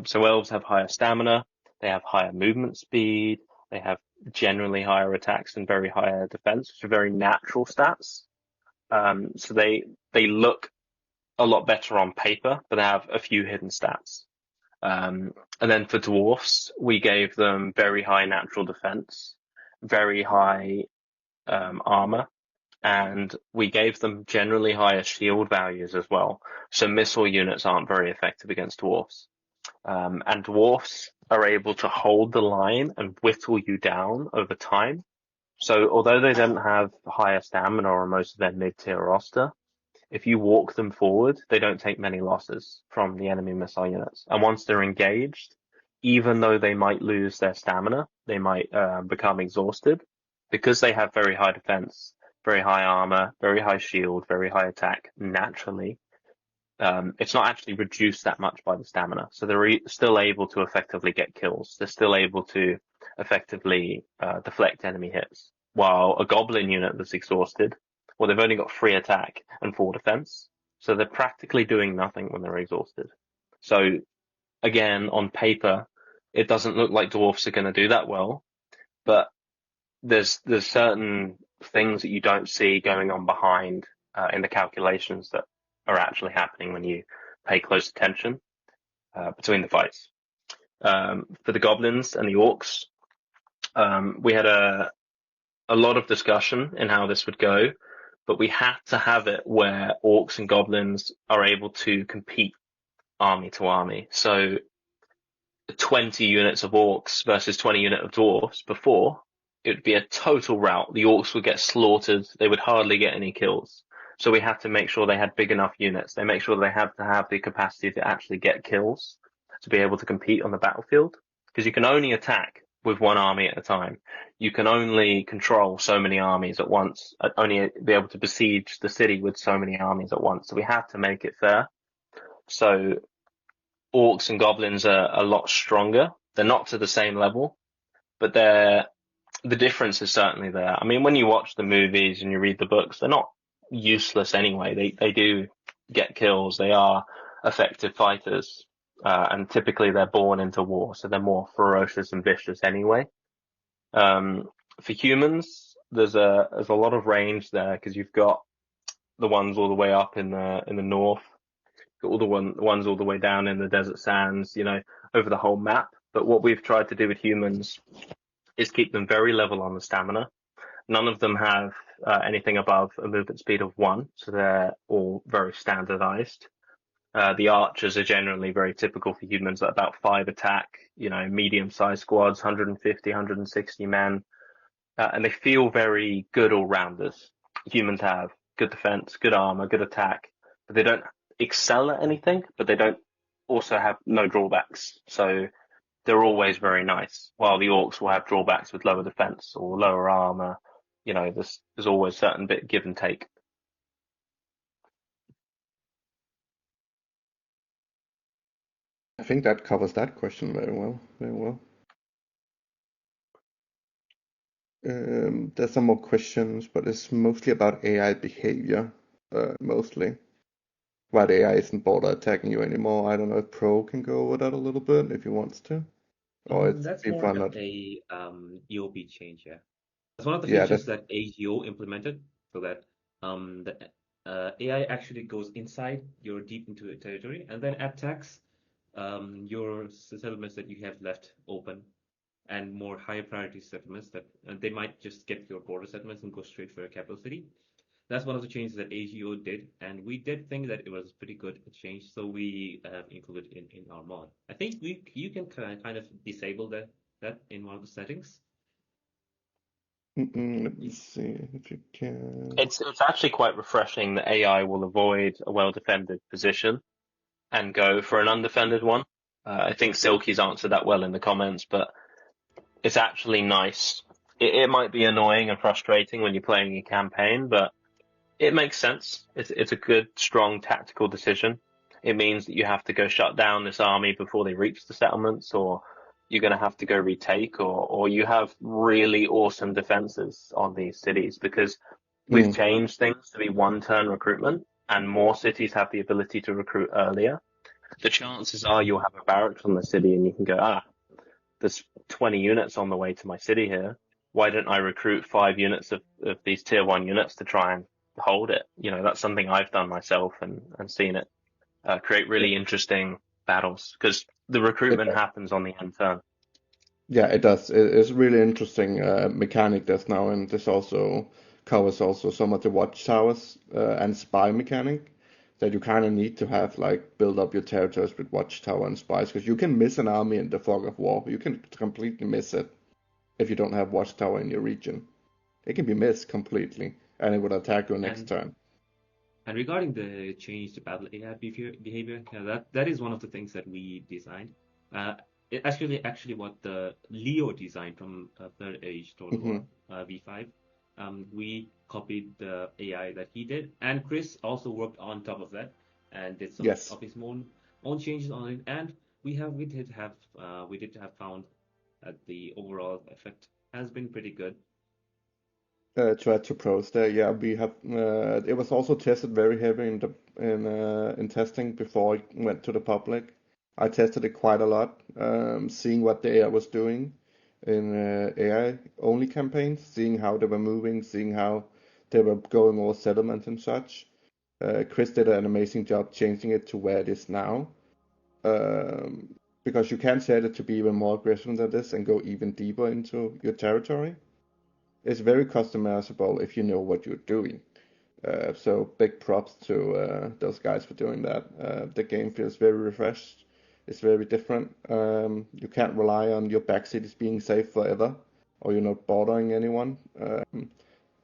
So elves have higher stamina, they have higher movement speed, they have generally higher attacks and very higher defense, which are very natural stats. So they look a lot better on paper, but they have a few hidden stats. And then for dwarfs, we gave them very high natural defense, very high armor, and we gave them generally higher shield values as well. So missile units aren't very effective against dwarfs. And dwarfs are able to hold the line and whittle you down over time. So although they don't have higher stamina or most of their mid-tier roster, if you walk them forward, they don't take many losses from the enemy missile units. And once they're engaged, even though they might lose their stamina, they might become exhausted, because they have very high defense, very high armor, very high shield, very high attack naturally. It's not actually reduced that much by the stamina. So they're still able to effectively get kills. They're still able to effectively deflect enemy hits. While a goblin unit that's exhausted, well, they've only got 3 attack and 4 defense. So they're practically doing nothing when they're exhausted. So again, on paper, it doesn't look like dwarfs are going to do that well, but there's certain things that you don't see going on behind in the calculations that are actually happening when you pay close attention between the fights. For the goblins and the orcs, we had a lot of discussion in how this would go, but we had to have it where orcs and goblins are able to compete army to army. So 20 units of orcs versus 20 units of dwarves before, it would be a total rout. The orcs would get slaughtered. They would hardly get any kills. So we had to make sure they had big enough units. They make sure they had to have the capacity to actually get kills to be able to compete on the battlefield. Because you can only attack with one army at a time. You can only control so many armies at once, only be able to besiege the city with so many armies at once. So we had to make it fair. So orcs and goblins are a lot stronger. They're not to the same level, but the difference is certainly there. I mean, when you watch the movies and you read the books, they're not useless anyway. They do get kills. They are effective fighters. And typically they're born into war, so they're more ferocious and vicious anyway. For humans, there's a lot of range there, because you've got the ones all the way up in the north, got all the ones all the way down in the desert sands, over the whole map. But what we've tried to do with humans is keep them very level on the stamina. None of them have anything above a movement speed of 1, so they're all very standardized. The archers are generally very typical for humans, at about 5 attack, medium-sized squads, 150, 160 men, and they feel very good all-rounders. Humans have good defense, good armor, good attack, but they don't excel at anything, but they don't also have no drawbacks. So they're always very nice, while the orcs will have drawbacks with lower defense or lower armor. There's always a certain bit give and take. I think that covers that question very well. Very well. There's some more questions, but it's mostly about AI behavior, mostly. Why the AI isn't border attacking you anymore. I don't know if Pro can go over that a little bit if he wants to. Or it's That's people more are of not. a EOP change, yeah. That's one of the Yeah, features that AGO implemented, so that the AI actually goes inside your deep into a territory and then attacks your settlements that you have left open, and more high priority settlements that they might just get your border settlements and go straight for a capital city. That's one of the changes that AGO did, and we did think that it was pretty good change, so we have included it in our mod. I think you can kind of disable that in one of the settings. Let me see if you can. It's actually quite refreshing that AI will avoid a well-defended position and go for an undefended one. I think Silky's answered that well in the comments, but it's actually nice. It might be annoying and frustrating when you're playing a campaign, but it makes sense. It's a good, strong tactical decision. It means that you have to go shut down this army before they reach the settlements, or you're going to have to go retake, or you have really awesome defenses on these cities, because we've changed things to be one-turn recruitment, and more cities have the ability to recruit earlier. The chances are you'll have a barracks on the city and you can go, there's 20 units on the way to my city here. Why don't I recruit 5 units of these tier 1 units to try and hold it? That's something I've done myself and seen it create really interesting battles, because the recruitment happens on the end turn. Yeah, it does. It's really interesting mechanic that's now, and this also covers also some of the watchtowers and spy mechanic that you kind of need to have like build up your territories with watchtower and spies because you can miss an army in the fog of war. You can completely miss it if you don't have watchtower in your region. It can be missed completely, and it would attack you next And turn. and regarding the change to battle AI behavior, that is one of the things that we designed. It actually what the Leo designed from Third Age Total Hmm. War V5. We copied the AI that he did, and Chris also worked on top of that and did some Yes. of his own changes on it. And we did have found that the overall effect has been pretty good. To add to pros there, yeah, we have. It was also tested very heavy in testing before it went to the public. I tested it quite a lot, seeing what the AI was doing in AI only campaigns, seeing how they were moving, seeing how they were going over settlements and such. Chris did an amazing job changing it to where it is now, um, because you can set it to be even more aggressive than this and go even deeper into your territory. It's very customizable if you know what you're doing. So big props to those guys for doing that. The game feels very refreshed. It's very different. You can't rely on your back cities being safe forever, or you're not bothering anyone.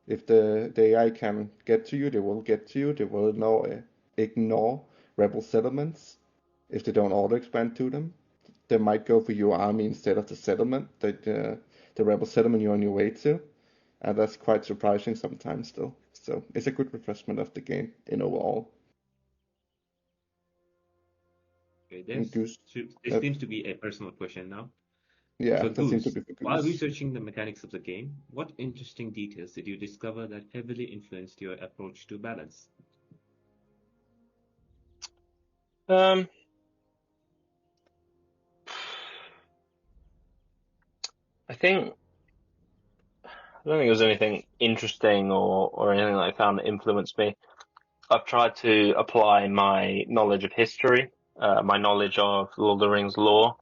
If the AI can get to you, they will get to you. They will ignore rebel settlements if they don't auto expand to them. They might go for your army instead of the settlement that the rebel settlement you're on your way to. And that's quite surprising sometimes still. So it's a good refreshment of the game in overall. Okay, And Goose, this that, seems to be a personal question now. yeah, So, that seems to Goose, be for while Goose. researching the mechanics of the game, what interesting details did you discover that heavily influenced your approach to balance? Um, I think I don't think there's anything interesting or anything that I found that influenced me. I've tried to apply my knowledge of history, my knowledge of Lord of the Rings lore,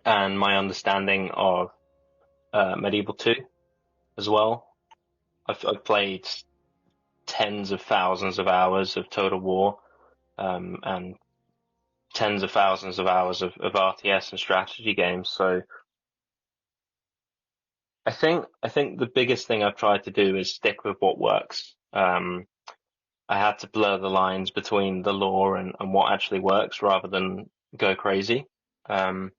and my understanding of Medieval 2 as well. I've played tens of thousands of hours of Total War, and tens of thousands of hours of RTS and strategy games. So I think the biggest thing I've tried to do is stick with what works. I had to blur the lines between the lore and what actually works rather than go crazy. Um,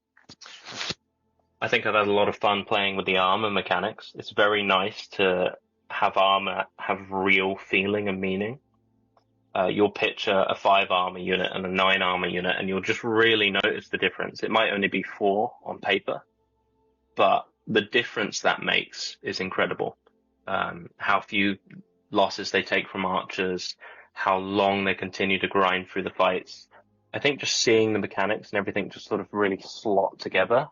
I think I've had a lot of fun playing with the armor mechanics. It's very nice to have armor have real feeling and meaning. You'll pitch a 5 armor unit and a 9 armor unit, and you'll just really notice the difference. It might only be 4 on paper, but the difference that makes is incredible. How few losses they take from archers, how long they continue to grind through the fights. I think just seeing the mechanics and everything just sort of really slot together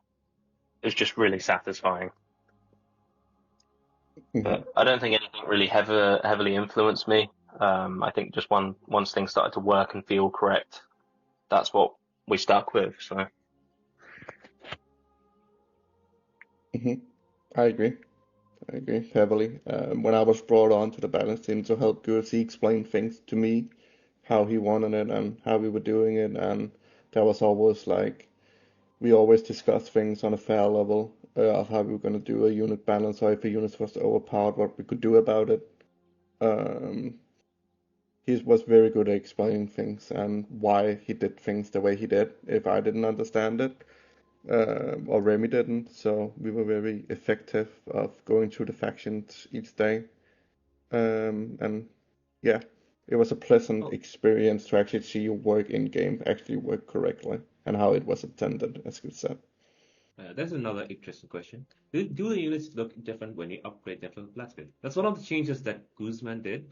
is just really satisfying. Hmm. But I don't think anything really heavily influenced me. I think just once things started to work and feel correct, that's what we stuck with. So Hmm. I agree. I agree heavily. When I was brought on to the balance team to help Goose, he explained things to me, how he wanted it and how we were doing it, and that was always like we always discussed things on a fair level of how we were going to do a unit balance, or if a unit was overpowered, what we could do about it. Um, he was very good at explaining things and why he did things the way he did. If I didn't understand it, or Remy didn't, so we were very effective of going through the factions each day. And yeah, it was a pleasant Oh, experience to actually see your work in game actually work correctly and how it was intended, as you said. that's another interesting question. Do the units look different when you upgrade them from the blacksmith? That's one of the changes that Guzman did,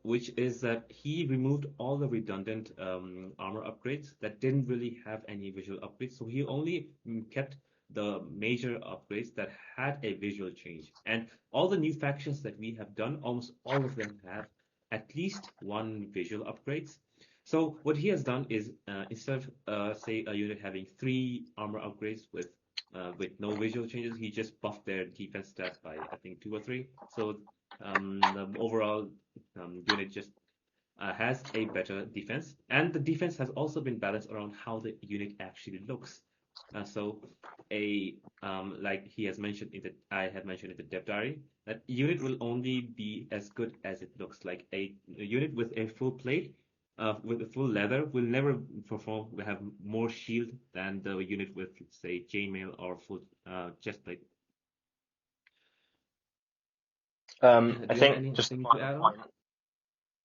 which is that he removed all the redundant armor upgrades that didn't really have any visual upgrades. So he only kept the major upgrades that had a visual change. And all the new factions that we have done, almost all of them have at least one visual upgrades. So what he has done is instead of say a unit having 3 armor upgrades with no visual changes, he just buffed their defense stats by I think 2 or 3. So the overall unit just has a better defense, and the defense has also been balanced around how the unit actually looks. So like he has mentioned I have mentioned in the dev diary, that unit will only be as good as it looks. Like a unit with a full plate, with a full leather, will never will have more shield than the unit with, say, chainmail or full chest plate. I Do you have think just a anything to final add on? point.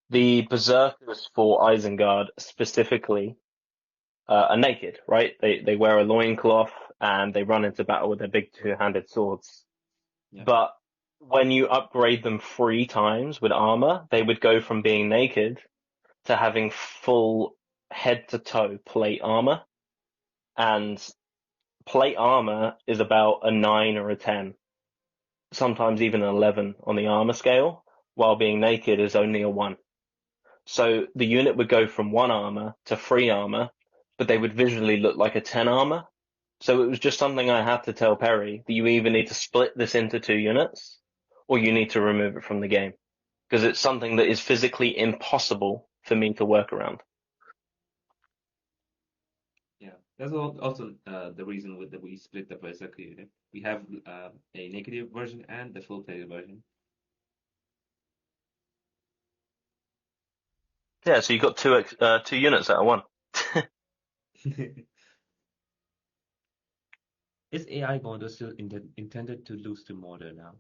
The berserkers for Isengard specifically are naked, right? They wear a loincloth and they run into battle with their big two-handed swords. Yeah. But when you upgrade them 3 times with armor, they would go from being naked to having full head-to-toe plate armor. And plate armor is about a 9 or a 10, sometimes even an 11 on the armor scale, while being naked is only a 1. So the unit would go from 1 armor to 3 armor, but they would visually look like a 10 armor. So it was just something I had to tell Perry, that you either need to split this into 2 units or you need to remove it from the game, because it's something that is physically impossible for me to work around. Yeah, that's also the reason that we split the berserker unit. We have a negative version and the full plated version. Yeah, so you got 2 units out of 1. Is AI Gondor still intended to lose to Mordor now?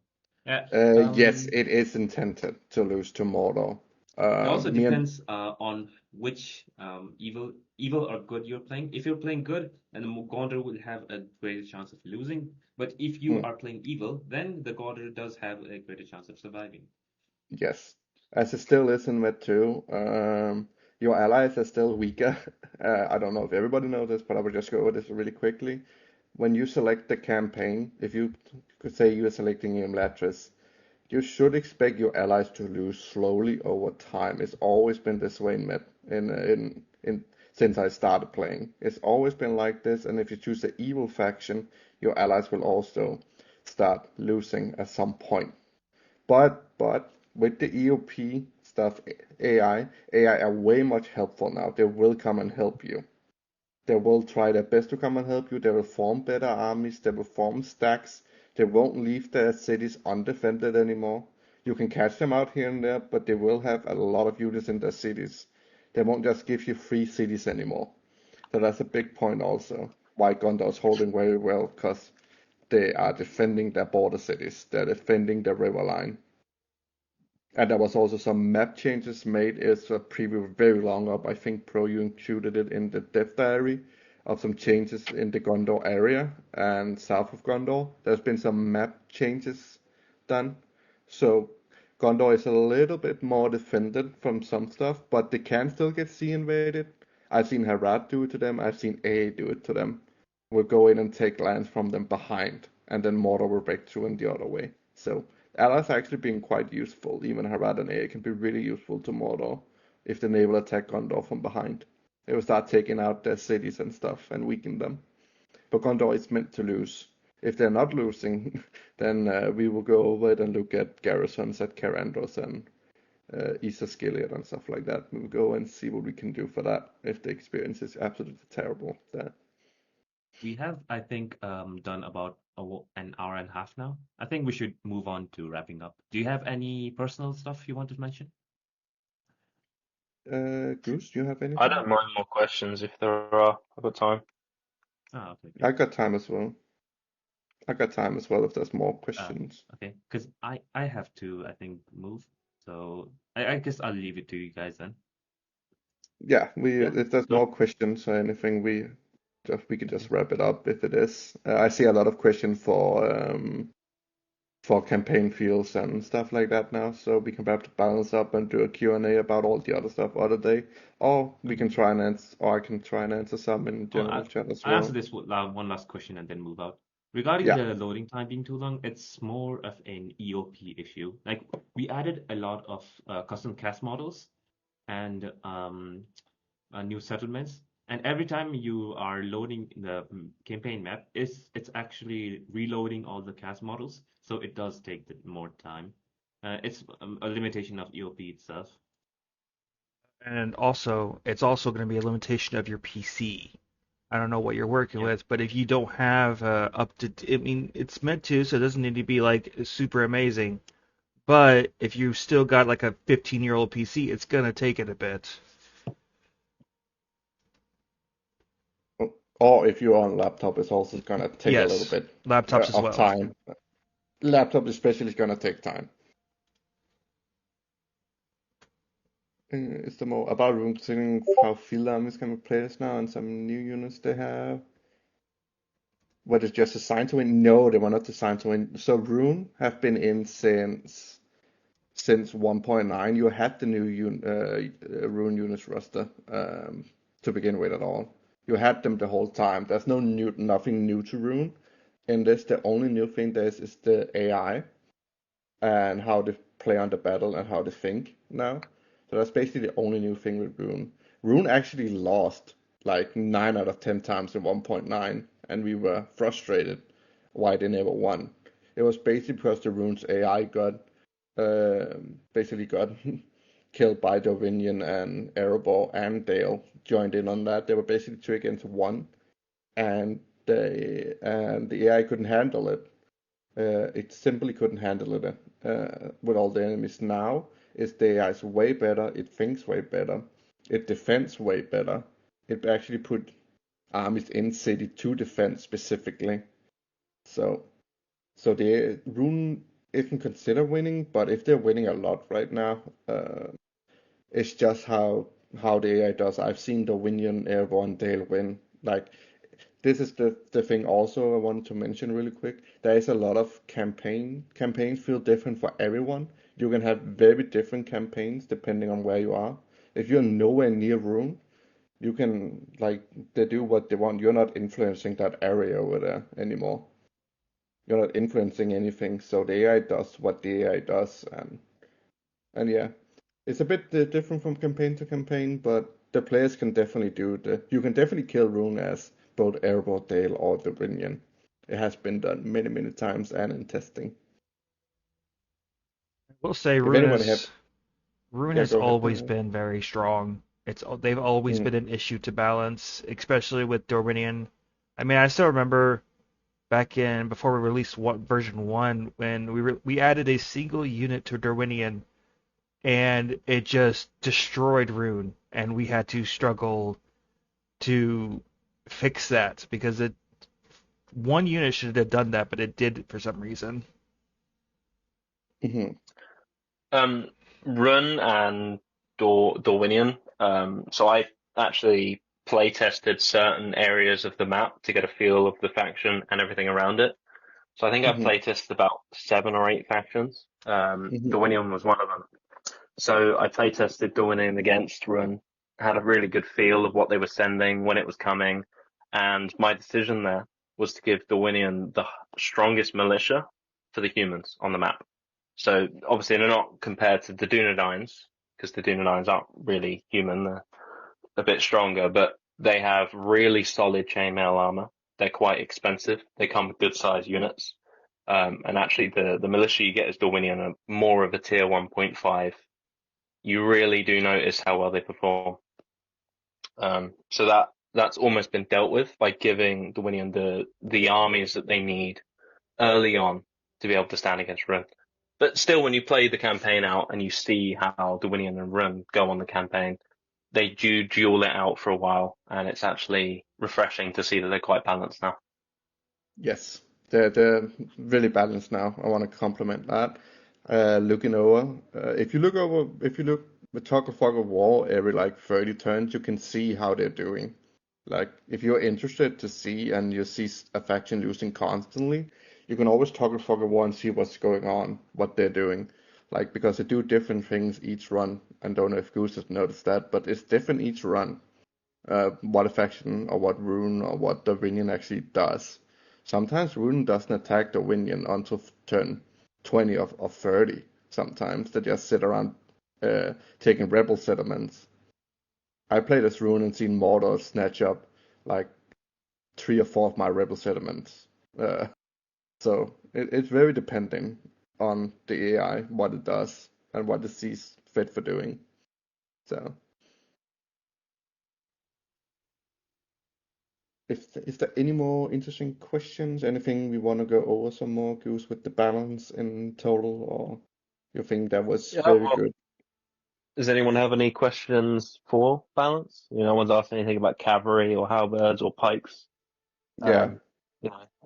Yes, it is intended to lose to Mordor. It also Me and depends on which evil or good you're playing. If you're playing good, then the Gondor will have a greater chance of losing. But if you are playing evil, then the Gondor does have a greater chance of surviving. yes, as it still is in Med 2, your allies are still weaker. I don't know if everybody knows this, but I will just go over this really quickly. When you select the campaign, if you could say you are selecting Imladris, you should expect your allies to lose slowly over time. It's always been this way in Med, in since I started playing. It's always been like this, and if you choose the evil faction, your allies will also start losing at some point. But with the EOP stuff, AI are way much helpful now. They will come and help you. They will try their best to come and help you. They will form better armies. They will form stacks. They won't leave their cities undefended anymore. You can catch them out here and there, but they will have a lot of units in their cities. They won't just give you free cities anymore. So that's a big point also. Why Gondor is holding very well, because they are defending their border cities. They're defending the river line. And there was also some map changes made. It's a preview very long up. I think Pro you included it in the dev diary of some changes in the Gondor area and south of Gondor. There's been some map changes done. So Gondor is a little bit more defended from some stuff, but they can still get sea invaded. I've seen Harad do it to them. I've seen AA do it to them. We'll go in and take lands from them behind, and then Mordor will break through in the other way. So allies actually being quite useful. Even Harad and AA can be really useful to Mordor if the naval attack Gondor from behind. They will start taking out their cities and stuff and weaken them. But Gondor is meant to lose. If they're not losing, then we will go over it and look at garrisons at Carandros and East Gilead and stuff like that. We'll go and see what we can do for that if the experience is absolutely terrible there. We have, I think, done about an hour and a half now. I think we should move on to wrapping up. Do you have any personal stuff you want to mention? Goose, do you have anything? I don't mind more questions if there are. I've got time. Oh, okay. I got time as well. If there's more questions. Okay, because I have to, I think, move. So I guess I'll leave it to you guys then. Yeah, if there's more questions or anything, we can just wrap it up if it is. I see a lot of questions for campaign fields and stuff like that now, so we can perhaps balance up and do a Q&A about all the other stuff other day, or we can try and answer, or I can try and answer some in general chat as well. I'll answer this one last question and then move out. Regarding the loading time being too long, it's more of an EOP issue. Like we added a lot of custom cast models, and new settlements. And every time you are loading the campaign map, it's actually reloading all the cast models, so it does take more time. It's a limitation of EOP itself. And also, it's also going to be a limitation of your PC. I don't know what you're working Yeah. with, but if you don't have I mean, it's meant to, so it doesn't need to be like super amazing. But if you still got like a 15-year-old PC, it's gonna take it a bit. Or if you're on laptop, it's also gonna take a little Yes, bit laptops as of well. time. Laptop especially is gonna take time. Is there more about room considering how field armies can be placed now and some new units they have? What is just designed to win? No, they were not designed to win. So Rune have been in since 1.9. You had the new Rune units roster to begin with at all. You had them the whole time. There's nothing new to Rune. In this, the only new thing there is the AI and how they play on the battle and how they think now. So that's basically the only new thing with Rune. Rune actually lost like 9 out of 10 times in 1.9, and we were frustrated why they never won. It was basically because the Rune's AI basically got killed by Dominion, and Erebor and Dale joined in on that. They were basically 2 against 1, and the AI couldn't handle it. It simply couldn't handle it with all the enemies. Now the AI is way better. It thinks way better. It defends way better. It actually put armies in city to defend specifically. So the Rune isn't consider winning, but if they're winning a lot right now, it's just how the AI does. I've seen Dominion, Airborne, Dale win. Like this is the thing also I wanted to mention really quick. There is a lot of campaigns feel different for everyone. You can have very different campaigns depending on where you are. If you're nowhere near Rune, you can like they do what they want. You're not influencing that area over there anymore. You're not influencing anything. So the AI does what the AI does, and yeah, it's a bit different from campaign to campaign, but the players can definitely do the. You can definitely kill Rune as both Erebor, Dale, or Dominion. It has been done many, many times and in testing. I will say If anyone have, Rune yeah, has go ahead. always been very strong. They've always Mm, been an issue to balance, especially with Dominion. I mean, I still remember back in before we released version 1 when we added a single unit to Darwinian and it just destroyed Rune, and we had to struggle to fix that because it one unit should have done that, but it did for some reason. hmm Um, Run and Dorwinion. So I actually play tested certain areas of the map to get a feel of the faction and everything around it. So I think I've hmm play tested about 7 or 8 factions. hmm Dorwinion was one of them. So I play tested Dorwinion against Run, had a really good feel of what they were sending, when it was coming, and my decision there was to give Dorwinion the strongest militia for the humans on the map. So obviously they're not compared to the Dunedains, because the Dunedains aren't really human. They're a bit stronger, but they have really solid chainmail armor. They're quite expensive. They come with good size units. And actually the militia you get as Dorwinion are more of a tier 1.5. You really do notice how well they perform. So that's almost been dealt with by giving Dorwinion the armies that they need early on to be able to stand against Run. But still, when you play the campaign out and you see how Dorwinion and Run go on the campaign, they do duel it out for a while, and it's actually refreshing to see that they're quite balanced now. Yes, they're really balanced now. I want to compliment that. Looking over, if you look the Tug of War every like 30 turns, you can see how they're doing. Like, if you're interested to see and you see a faction losing constantly, you can always toggle Fog War and see what's going on, what they're doing. Like, because they do different things each run. I don't know if Goose has noticed that, but it's different each run. What a faction or what Rune or what Dominion actually does. Sometimes Rune doesn't attack Dominion until turn 20 or 30. Sometimes they just sit around taking rebel settlements. I played as Rune and seen Mordor snatch up like 3 or 4 of my rebel settlements. So it's very depending on the AI, what it does, and what it sees fit for doing. So, is there any more interesting questions? Anything we want to go over some more, Goose, with the balance in total, or you think that was Yeah, very well, good? does anyone have any questions for balance? No one's asked anything about cavalry or halberds or pikes. Yeah,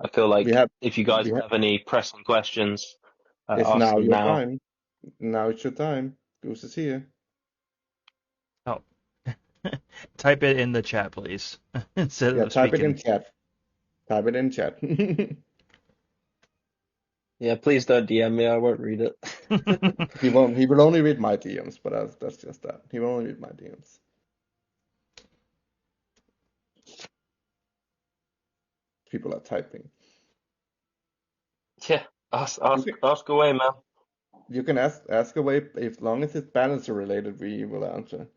I feel like we have if you guys we have. have any pressing questions, It's ask now them your now. time. Now it's your time. Goose is here. Oh, type it in the chat, please, instead Yeah, of type it in speaking. chat. Type it in chat. Yeah, please don't DM me. I won't read it. He won't. He will only read my DMs, but that's just that. He will only read my DMs. People are typing. Yeah, You can, ask away, man. you can ask away as long as it's balance related. We will answer.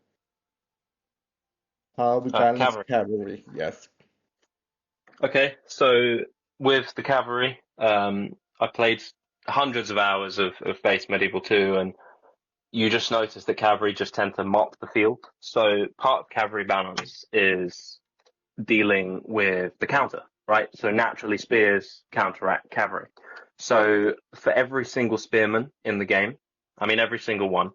How we balance Cavalry. cavalry? Yes. Okay, so with the cavalry, I played hundreds of hours of base Medieval 2, and you just notice that cavalry just tend to mop the field. So part of cavalry balance is dealing with the counter, right? So naturally spears counteract cavalry. So for every single spearman in the game, I mean every single one,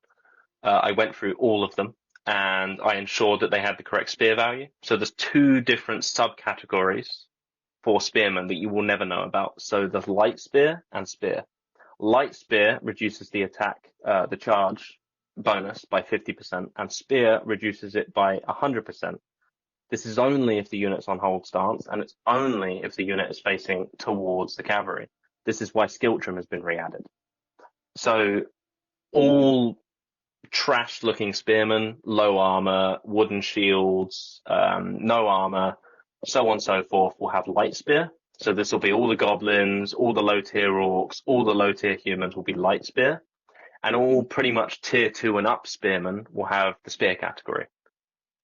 I went through all of them and I ensured that they had the correct spear value. So there's 2 different subcategories for spearmen that you will never know about. So there's light spear and spear. Light spear reduces the attack, the charge bonus by 50%, and spear reduces it by 100%. This is only if the unit's on hold stance, and it's only if the unit is facing towards the cavalry. This is why Skiltrum has been re-added. So all trash-looking spearmen, low armor, wooden shields, no armor, so on and so forth, will have light spear. So this will be all the goblins, all the low-tier orcs, all the low-tier humans will be light spear, and all pretty much tier 2 and up spearmen will have the spear category.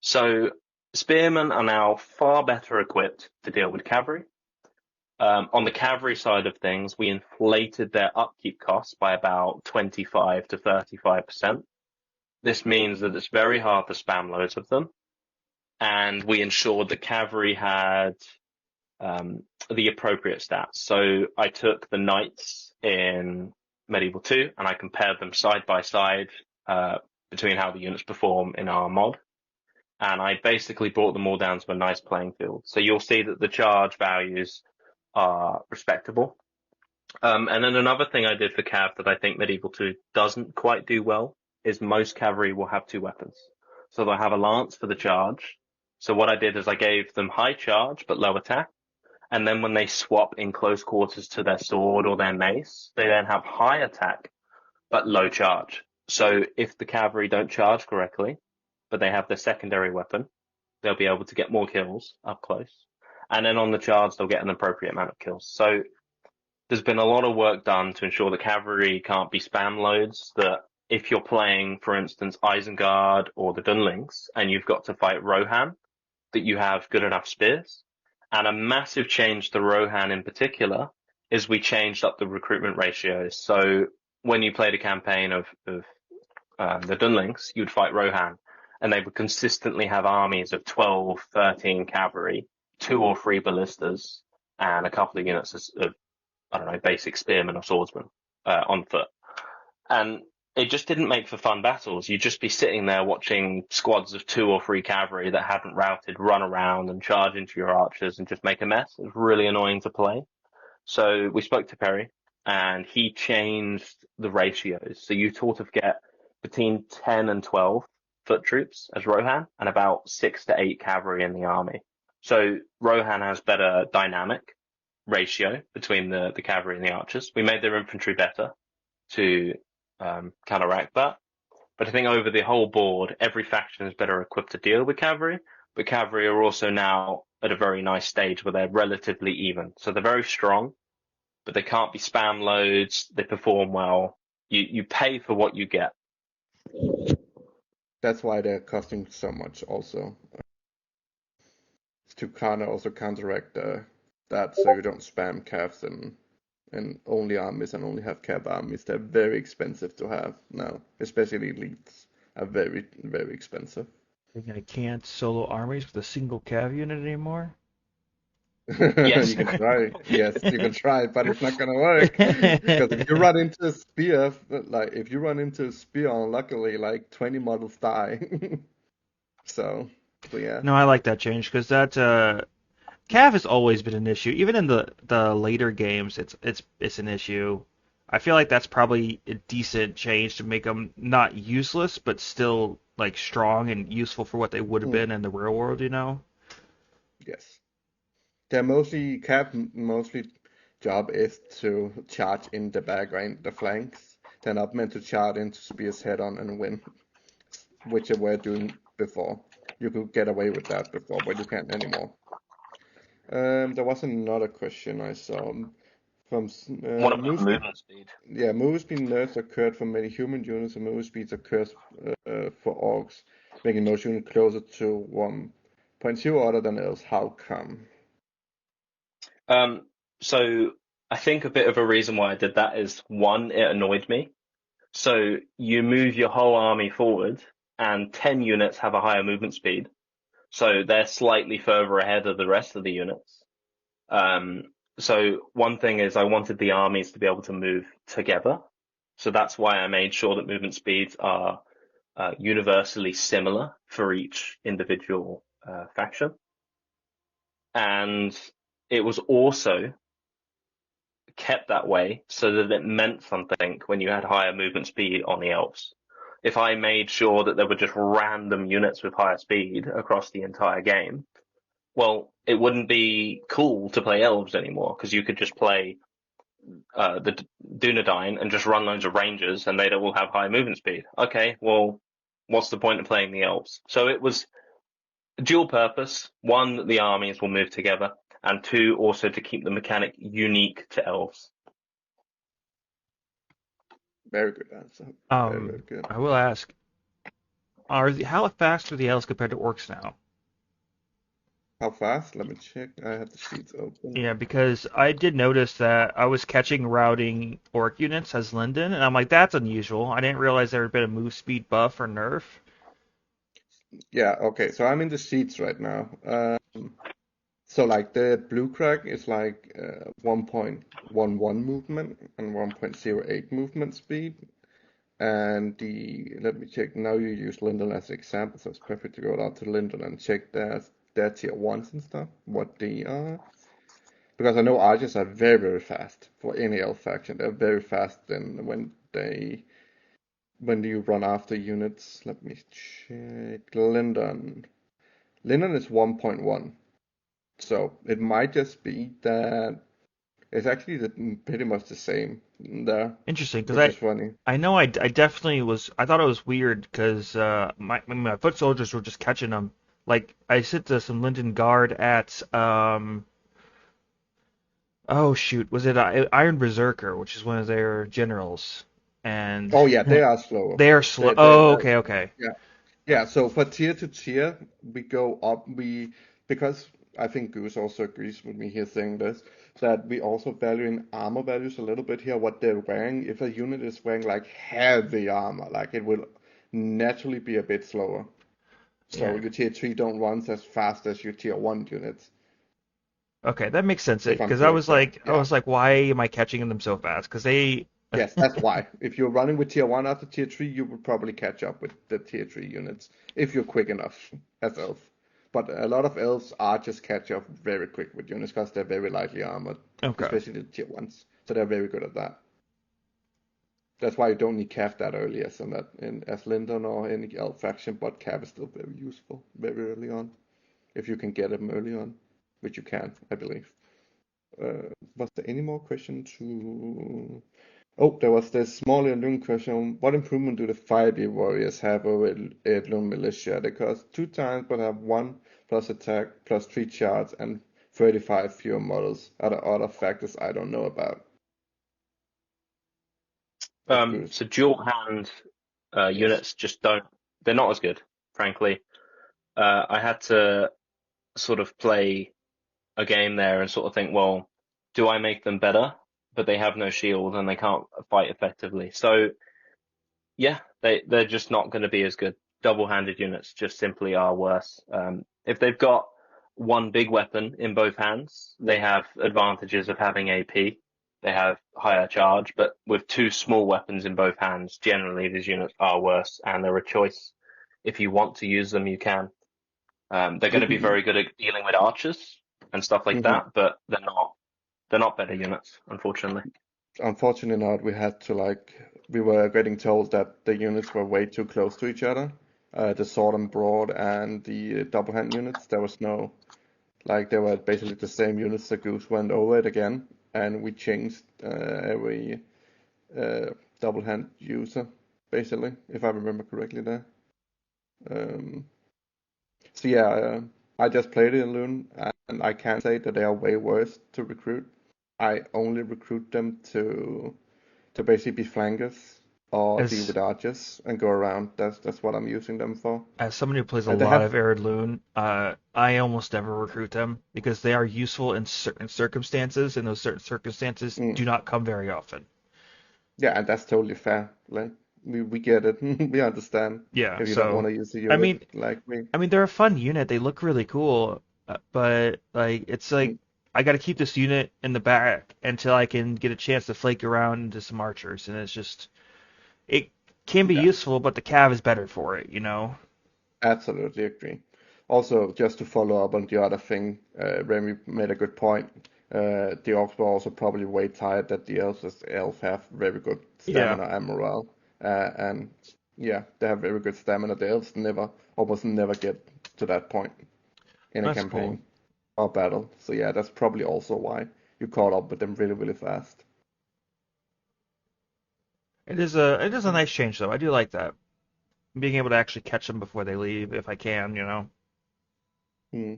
So spearmen are now far better equipped to deal with cavalry. On the cavalry side of things, we inflated their upkeep costs by about 25 to 35%. This means that it's very hard to spam loads of them, and we ensured that cavalry had the appropriate stats. So I took the knights in Medieval 2 and I compared them side by side between how the units perform in our mod, and I basically brought them all down to a nice playing field. So you'll see that the charge values are respectable. And then another thing I did for Cav that I think Medieval 2 doesn't quite do well is most cavalry will have 2 weapons. So they'll have a lance for the charge. So what I did is I gave them high charge but low attack. And then when they swap in close quarters to their sword or their mace, they then have high attack but low charge. So if the cavalry don't charge correctly, but they have their secondary weapon, they'll be able to get more kills up close. And then on the charge, they'll get an appropriate amount of kills. So there's been a lot of work done to ensure the cavalry can't be spam loads, that if you're playing, for instance, Isengard or the Dunlings, and you've got to fight Rohan, that you have good enough spears. And a massive change to Rohan in particular is we changed up the recruitment ratios. So when you played a campaign of the Dunlings, you'd fight Rohan, and they would consistently have armies of 12, 13 cavalry, 2 or 3 ballistas, and a couple of units of I don't know, basic spearmen or swordsmen on foot. And it just didn't make for fun battles. You'd just be sitting there watching squads of 2 or 3 cavalry that hadn't routed run around and charge into your archers and just make a mess. It was really annoying to play. So we spoke to Perry, and he changed the ratios. So you sort of get between 10 and 12 foot troops as Rohan, and about 6 to 8 cavalry in the army. So Rohan has better dynamic ratio between the cavalry and the archers. We made their infantry better to counteract that. But I think over the whole board, every faction is better equipped to deal with cavalry. But cavalry are also now at a very nice stage where they're relatively even. So they're very strong, but they can't be spam loads. They perform well. You pay for what you get. That's why they're costing so much also. To kind of also counteract that, so you don't spam calves and only armies and only have cav armies. They're very expensive to have now, especially elites are very, very expensive. I can't solo armies with a single cav unit anymore. Yes. You can try. Yes, you can try, but it's not gonna work. Because if you run into a spear, unluckily, like 20 models die. So yeah. No, I like that change because that cav has always been an issue. Even in the later games, it's an issue. I feel like that's probably a decent change to make them not useless, but still like strong and useful for what they would have been in the real world, you know? Yes. They're mostly job is to charge in the background, the flanks. They're not meant to charge into spears head on and win, which they were doing before. You could get away with that before, but you can't anymore. There was another question I saw from What about movement speed? Yeah, movement speed nerfs occurred for many human units, and movement speeds occurs for orcs, making most units closer to 1.0 other than elves. How come? So I think a bit of a reason why I did that is, one, it annoyed me. So you move your whole army forward, and 10 units have a higher movement speed. So they're slightly further ahead of the rest of the units. So one thing is I wanted the armies to be able to move together. So that's why I made sure that movement speeds are universally similar for each individual faction. And it was also kept that way so that it meant something when you had higher movement speed on the elves. If I made sure that there were just random units with higher speed across the entire game, well, it wouldn't be cool to play elves anymore, because you could just play the Dunedain and just run loads of rangers and they'd all have high movement speed. Okay, well, what's the point of playing the elves? So it was dual purpose. One, that the armies will move together, and two, also to keep the mechanic unique to elves. Very good answer. Very good. I will ask, how fast are the elves compared to orcs now? How fast? Let me check. I have the sheets open. Yeah, because I did notice that I was catching routing orc units as Linden, and I'm like, that's unusual. I didn't realize there had been a move speed buff or nerf. Yeah, okay. So I'm in the sheets right now. So like the blue crack is like 1.11 movement and 1.08 movement speed. And let me check. Now you use Linden as an example, so it's perfect to go down to Linden and check their tier ones and stuff, what they are. Because I know archers are very, very fast for any elf faction. They're very fast then when you run after units. Let me check. Linden. Linden is 1.1. So it might just be that it's actually pretty much the same there. Interesting, Which is because funny. I know I definitely was. I thought it was weird because my foot soldiers were just catching them. Like I sent to some Linden Guard at oh shoot, was it Iron Berserker, which is one of their generals, and Oh yeah, they are slower. they are slow. They Okay. yeah. Yeah, so for tier to tier, we go up. Because I think Goose also agrees with me here saying this, that we also value in armor values a little bit here, what they're wearing. If a unit is wearing like heavy armor, like it will naturally be a bit slower. So Yeah. your tier 3 don't run as fast as your tier 1 units, Okay, that makes sense. if I'm Because I was correct there. like, Yeah. why am I catching them so fast? Because they. Yes, that's why. If you're running with tier 1 after tier 3, you will probably catch up with the tier 3 units if you're quick enough as elf. But a lot of elves are just catch up very quick with units because they're very lightly armored, Okay. especially the tier 1s. So they're very good at that. That's why you don't need Cav that early as Linden or any elf faction, but Cav is still very useful very early on. If you can get them early on, which you can, I believe. Was there any more question to... Oh, there was this small Elun question. What improvement do the 5e warriors have over Elun militia? They cost 2 times but have 1 plus attack plus 3 charge and 35 fewer models. Are there other factors I don't know about? So dual hand units just don't they're not as good, frankly. I had to sort of play a game there and sort of think, well, do I make them better? But they have no shield and they can't fight effectively. So yeah, they're just not going to be as good. Double-handed units just simply are worse. If they've got one big weapon in both hands, they have advantages of having AP. They have higher charge, but with two small weapons in both hands, generally these units are worse, and they're a choice. If you want to use them, you can. They're going to be very good at dealing with archers and stuff like that, but they're not better units, unfortunately. Unfortunately not. We were getting told that the units were way too close to each other. The sword and broad and the double hand units. There was no, they were basically the same units. The Goose went over it again, and we changed every double hand user, basically, if I remember correctly there. So yeah, I just played it in Loon, and I can say that they are way worse to recruit. I only recruit them to basically be flankers or deal with archers and go around. That's what I'm using them for. As someone who plays a And they lot have, of Arid Loon, I almost never recruit them because they are useful in certain circumstances, and those certain circumstances do not come very often. yeah, and that's totally fair. Like we get it, we understand. Yeah, If you so don't want to use the I unit, mean, like me. I mean they're a fun unit. They look really cool, but it's like I got to keep this unit in the back until I can get a chance to flake around into some archers, and it can be Yeah, useful, but the cav is better for it, you know? absolutely agree. Also, just to follow up on the other thing, Remy made a good point. The orcs were also probably way tired that the elves have very good Yeah, stamina and morale. And yeah, they have very good stamina. The elves almost never get to that point in a that's cool. campaign or battle. So yeah, that's probably also why you caught up with them really, really fast. It is a nice change though. I do like that. Being able to actually catch them before they leave if I can, you know. Hmm.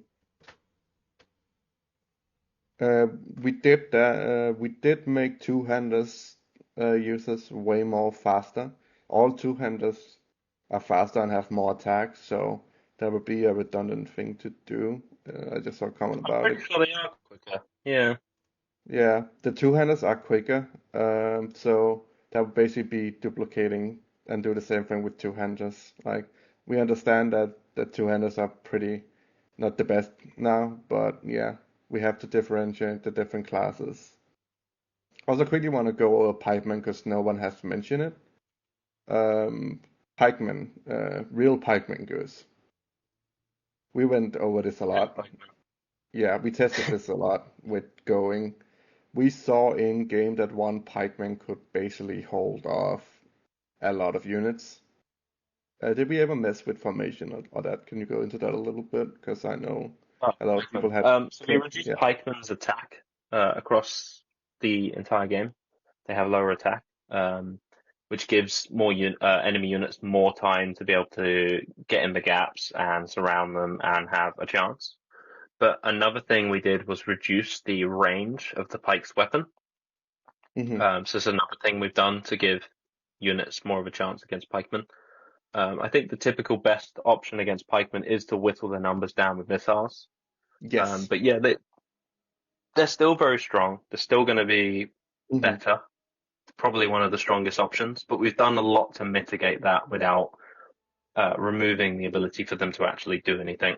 Uh, we did that. We did make two-handers users way more faster. All two-handers are faster and have more attacks, so that would be a redundant thing to do. I just saw a comment I'm about it. pretty sure they are quicker. Yeah. Yeah, the two-handers are quicker, so that would basically be duplicating and do the same thing with two-handers. Like, we understand that the two-handers are pretty not the best now, but yeah, we have to differentiate the different classes. Also, quickly want to go over pikemen because no one has mentioned it. Um, Pikemen, real pikemen goes. We went over this a Really lot. quick. Yeah, we tested this a lot with going. We saw in game that one pikeman could basically hold off a lot of units. Did we ever mess with formation or that? Can you go into that a little bit? Because I know Oh, a lot of pikeman. people had So we played. reduced Yeah. pikeman's attack across the entire game. They have lower attack, which gives more enemy units more time to be able to get in the gaps and surround them and have a chance. But another thing we did was reduce the range of the pike's weapon. So it's another thing we've done to give units more of a chance against pikemen. I think the typical best option against pikemen is to whittle their numbers down with missiles. Yes. But yeah, they're still very strong. They're still going to be better. Probably one of the strongest options. But we've done a lot to mitigate that without removing the ability for them to actually do anything.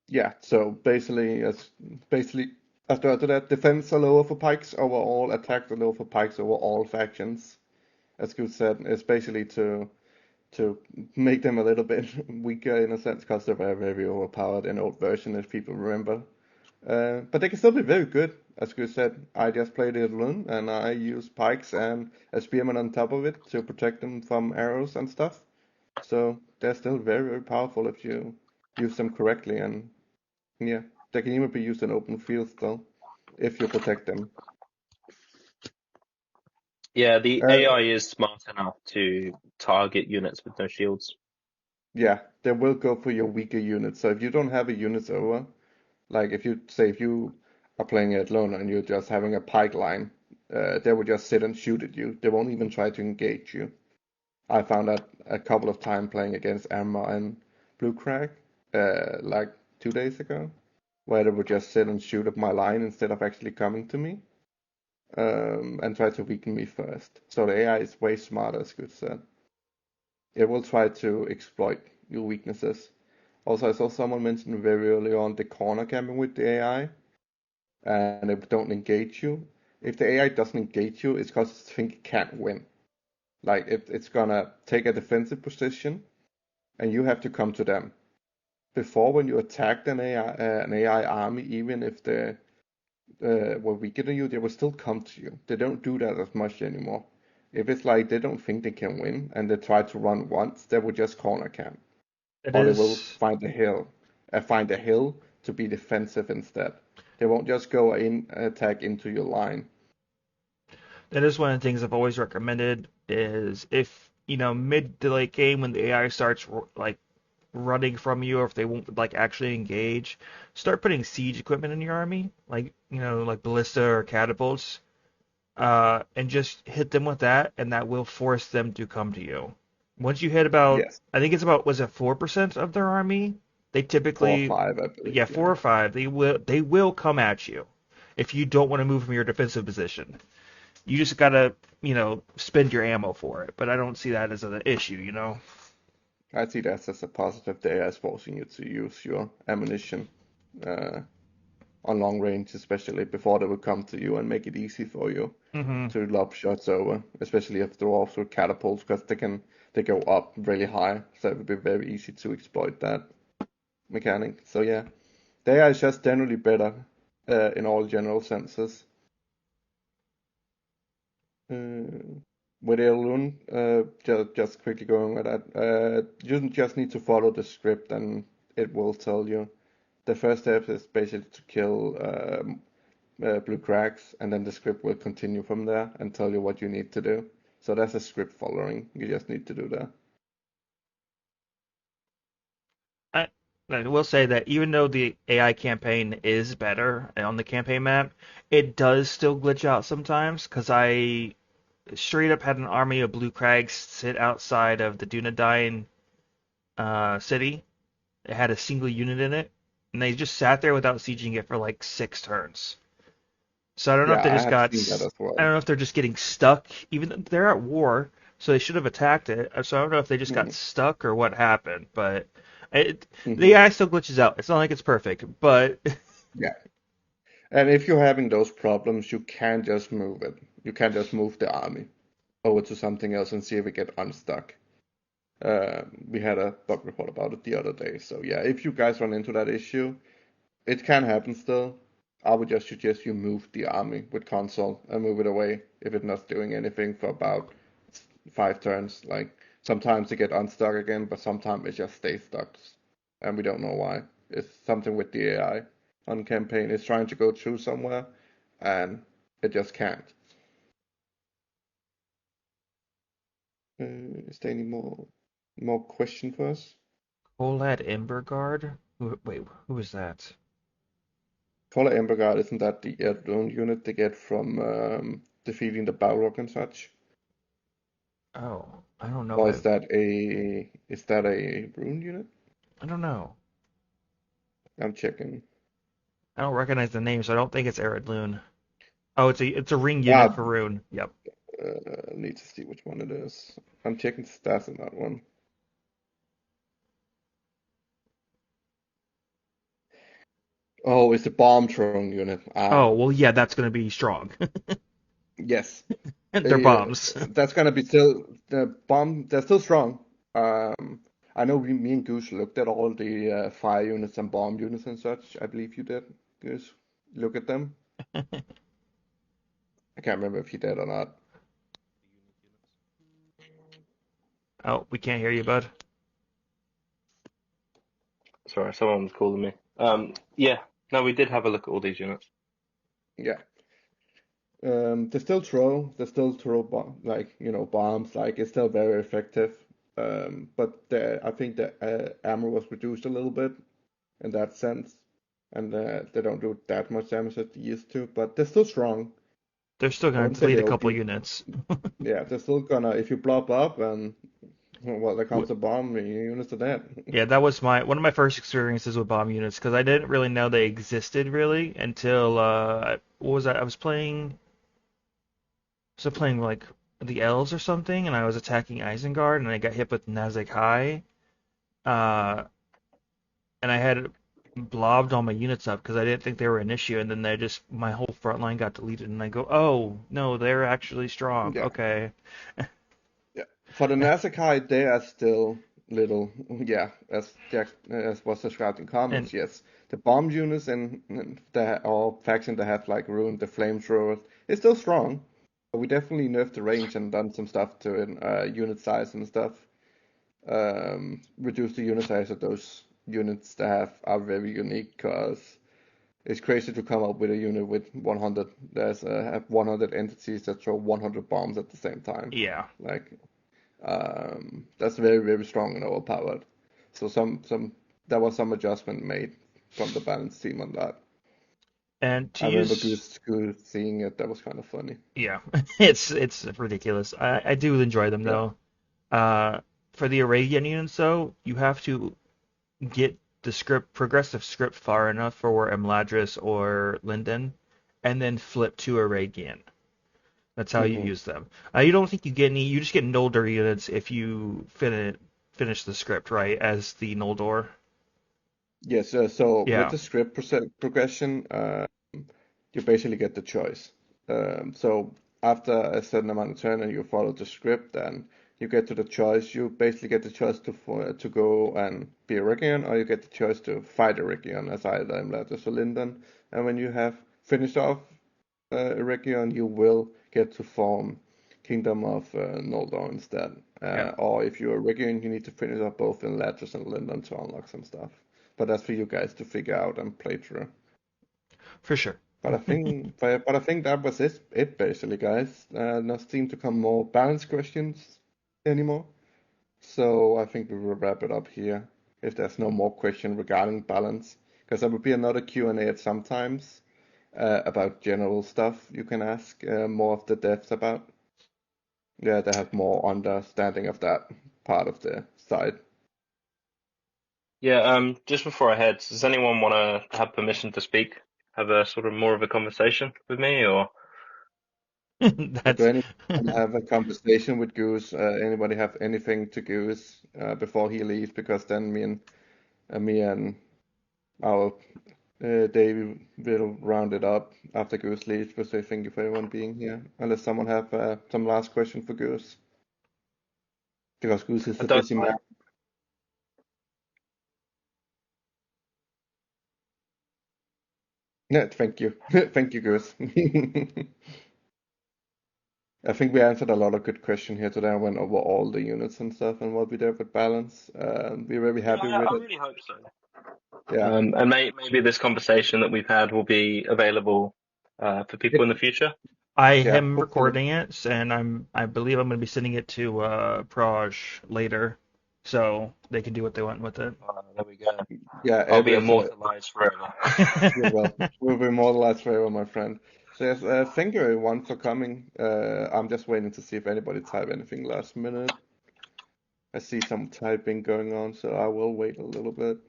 Yeah. So basically after that, defense are lower for pikes overall, attacks are lower for pikes over all factions. As Good said, it's basically to make them a little bit weaker in a sense because they're very, very overpowered in old version, if people remember. But they can still be very good. As Good said, I just played it alone and I use pikes and a spearman on top of it to protect them from arrows and stuff. So they're still very, very powerful if you use them correctly. And yeah, they can even be used in open field still if you protect them. Yeah, the Uh, AI is smart enough to target units with no shields. yeah, they will go for your weaker units. So if you don't have a units over, like if you are playing it alone and you're just having a pike line, they will just sit and shoot at you. They won't even try to engage you. I found that a couple of times playing against Amber and Blue Crack, like 2 days ago, where they would just sit and shoot up my line instead of actually coming to me, and try to weaken me first. So the AI is way smarter, as Good said. It will try to exploit your weaknesses. Also, I saw someone mention very early on the corner camping with the AI, and it don't engage you. If the AI doesn't engage you, it's because it thinks it can't win. Like it's gonna take a defensive position, and you have to come to them. Before, when you attacked an AI army, even if they were weaker than you, they will still come to you. They don't do that as much anymore. If it's like they don't think they can win and they try to run once, they will just corner camp, It or they will is. find a hill to be defensive instead. They won't just go in attack into your line. That is one of the things I've always recommended is if, mid to late game when the AI starts like running from you or if they won't like actually engage, start putting siege equipment in your army, like, like ballista or catapults, and just hit them with that, and that will force them to come to you. Once you hit about, Yes, I think it's about, was it 4% of their army? They 4 or typically, 5, I yeah, believe. 4 or 5, they will come at you if you don't want to move from your defensive position. You just gotta, spend your ammo for it. But I don't see that as an issue. I see that as a positive. The AI is forcing you to use your ammunition uh, on long range, especially before they will come to you and make it easy for you Hmm. to lob shots over, especially if they're also catapults, because they go up really high, so it would be very easy to exploit that mechanic. So yeah, the AI is just generally better in all general senses. Uh, with Elun, just quickly going with that, you just need to follow the script and it will tell you. The first step is basically to kill blue cracks, and then the script will continue from there and tell you what you need to do. So that's a script following. You just need to do that. I, I will say that even though the AI campaign is better on the campaign map, it does still glitch out sometimes because I straight up had an army of blue crags sit outside of the Dunedain city. It had a single unit in it, and they just sat there without sieging it for like 6 turns. So I don't know if Yeah, they I just have got. seen that as I well. don't know if they're just getting stuck. Even though they're at war, so they should have attacked it. So I don't know if they just got Mm-hmm. stuck or what happened. But the Mm-hmm. AI still glitches out. It's not like it's perfect, but Yeah. And if you're having those problems, you can just move it. You can just move the army over to something else and see if it get unstuck. We had a bug report about it the other day. So yeah, if you guys run into that issue, it can happen still. I would just suggest you move the army with console and move it away if it's not doing anything for about 5 turns. Like sometimes it get unstuck again, but sometimes it just stays stuck, and we don't know why. It's something with the AI on campaign. It's trying to go through somewhere, and it just can't. Is there any more question for us? Colad Emberguard. Wait, who is that? Collar Ember Guard, isn't that the drone unit they get from defeating the Balrog and such? Oh, I don't know. Or is that a rune unit? I don't know. I'm checking. I don't recognize the name, so I don't think it's Arid Oh, it's a ring unit Ah, for Rune. Yep. need to see which one it is. I'm checking stats on that one. Oh, it's the bomb throwing unit. Ah, Oh, well, yeah, that's gonna be strong. yes. And they're bombs. That's gonna be still the bomb. They're still strong. I know me and Goose looked at all the fire units and bomb units and such. I believe you did, Goose. Look at them. I can't remember if you did or not. Oh, we can't hear you, bud. Sorry, someone was calling me. Yeah, no, we did have a look at all these units. Yeah. They still throw like bombs. Like it's still very effective. But I think the ammo was reduced a little bit in that sense, and they don't do that much damage as they used to. But they're still strong. They're still I gonna wouldn't say delete a they're couple OP. units. Yeah, they're still gonna, if you blob up and, well, there Wh- comes a bomb, your units are dead. Yeah, that was one of my first experiences with bomb units because I didn't really know they existed really until what was that? I was playing like the elves or something, and I was attacking Isengard, and I got hit with Nazek High, uh, and I had blobbed all my units up because I didn't think they were an issue, and then my whole front line got deleted, and I go, oh no, they're actually strong. Yeah, Okay. yeah. For the Nasekai, they are still little, yeah, as was described in And comments, yes. The bomb units and the or faction that have like ruined the flamethrowers is still strong, but we definitely nerfed the range and done some stuff to it, unit size and stuff. Reduce the unit size of those units that are very unique because it's crazy to come up with a unit with 100. Have 100 entities that throw 100 bombs at the same time. yeah, Like that's very very strong and overpowered. So some there was some adjustment made from the balance team on that. and to I remember use Goose seeing it. That was kind of funny. yeah, it's ridiculous. I do enjoy them Yeah. though. For the Arabian units though, you have to get the progressive script far enough for Emladris or Linden, and then flip to Arabian. That's how you hmm use them. You don't think you get any. You just get Noldor units if you finish the script right as the Noldor. Yes. So with Yeah, the script progression, you basically get the choice. So after a certain amount of turn and you follow the script, then you get to the choice. You basically get the choice to go and be a Region, or you get the choice to fight a Region as either Imladris or Linden. And when you have finished off a Region, you will get to form Kingdom of Noldor instead. yeah, Or if you're a Region, you need to finish off both in Latris and Linden to unlock some stuff. But that's for you guys to figure out and play through. for sure. But I think that was it basically, guys. Not seem to come more balanced questions anymore. So I think we will wrap it up here. If there's no more question regarding balance, because there will be another Q&A at some times about general stuff you can ask more of the devs about. Yeah, they have more understanding of that part of the side. Yeah, just before I head, does anyone want to have permission to speak? Have a sort of more of a conversation with me, or Do That's anyone want to have a conversation with Goose? Anybody have anything to Goose before he leaves? Because then me and our Dave will round it up after Goose leaves. But say thank you for everyone being here. Unless someone have some last question for Goose, because Goose is I a don't busy mind. man. Yeah, thank you, thank you, Goose. I think we answered a lot of good questions here today. I went over all the units and stuff and what we did with balance. We're very Yeah, happy I with it. really hope so. Yeah. And maybe this conversation that we've had will be available for people in the future. I Yeah, am hopefully. recording it, and I believe I'm going to be sending it to Proj later, so they can do what they want with it. There we go. Yeah, I'll be every so immortalized forever. you're welcome. We'll be immortalized forever, my friend. So yes, thank you everyone for coming. I'm just waiting to see if anybody type anything last minute. I see some typing going on, so I will wait a little bit.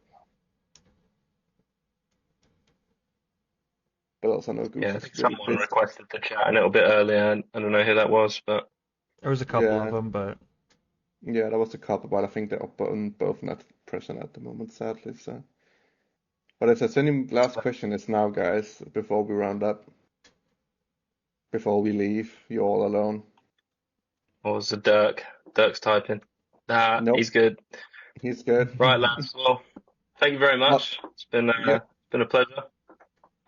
But also know Yeah, Goose I is think really someone busy. requested to chat a little bit earlier. I don't know who that was, but There was a couple of Yeah, them, but yeah, there was a couple, but I think they're both not present at the moment, sadly. So, but if there's any last question, it's now, guys, before we round up, before we leave. You're all alone. what was the Dirk? Dirk's typing. Nah, Nope, he's good. he's good. Right, lads. Well, thank you very Well, much. yeah, It's been a pleasure,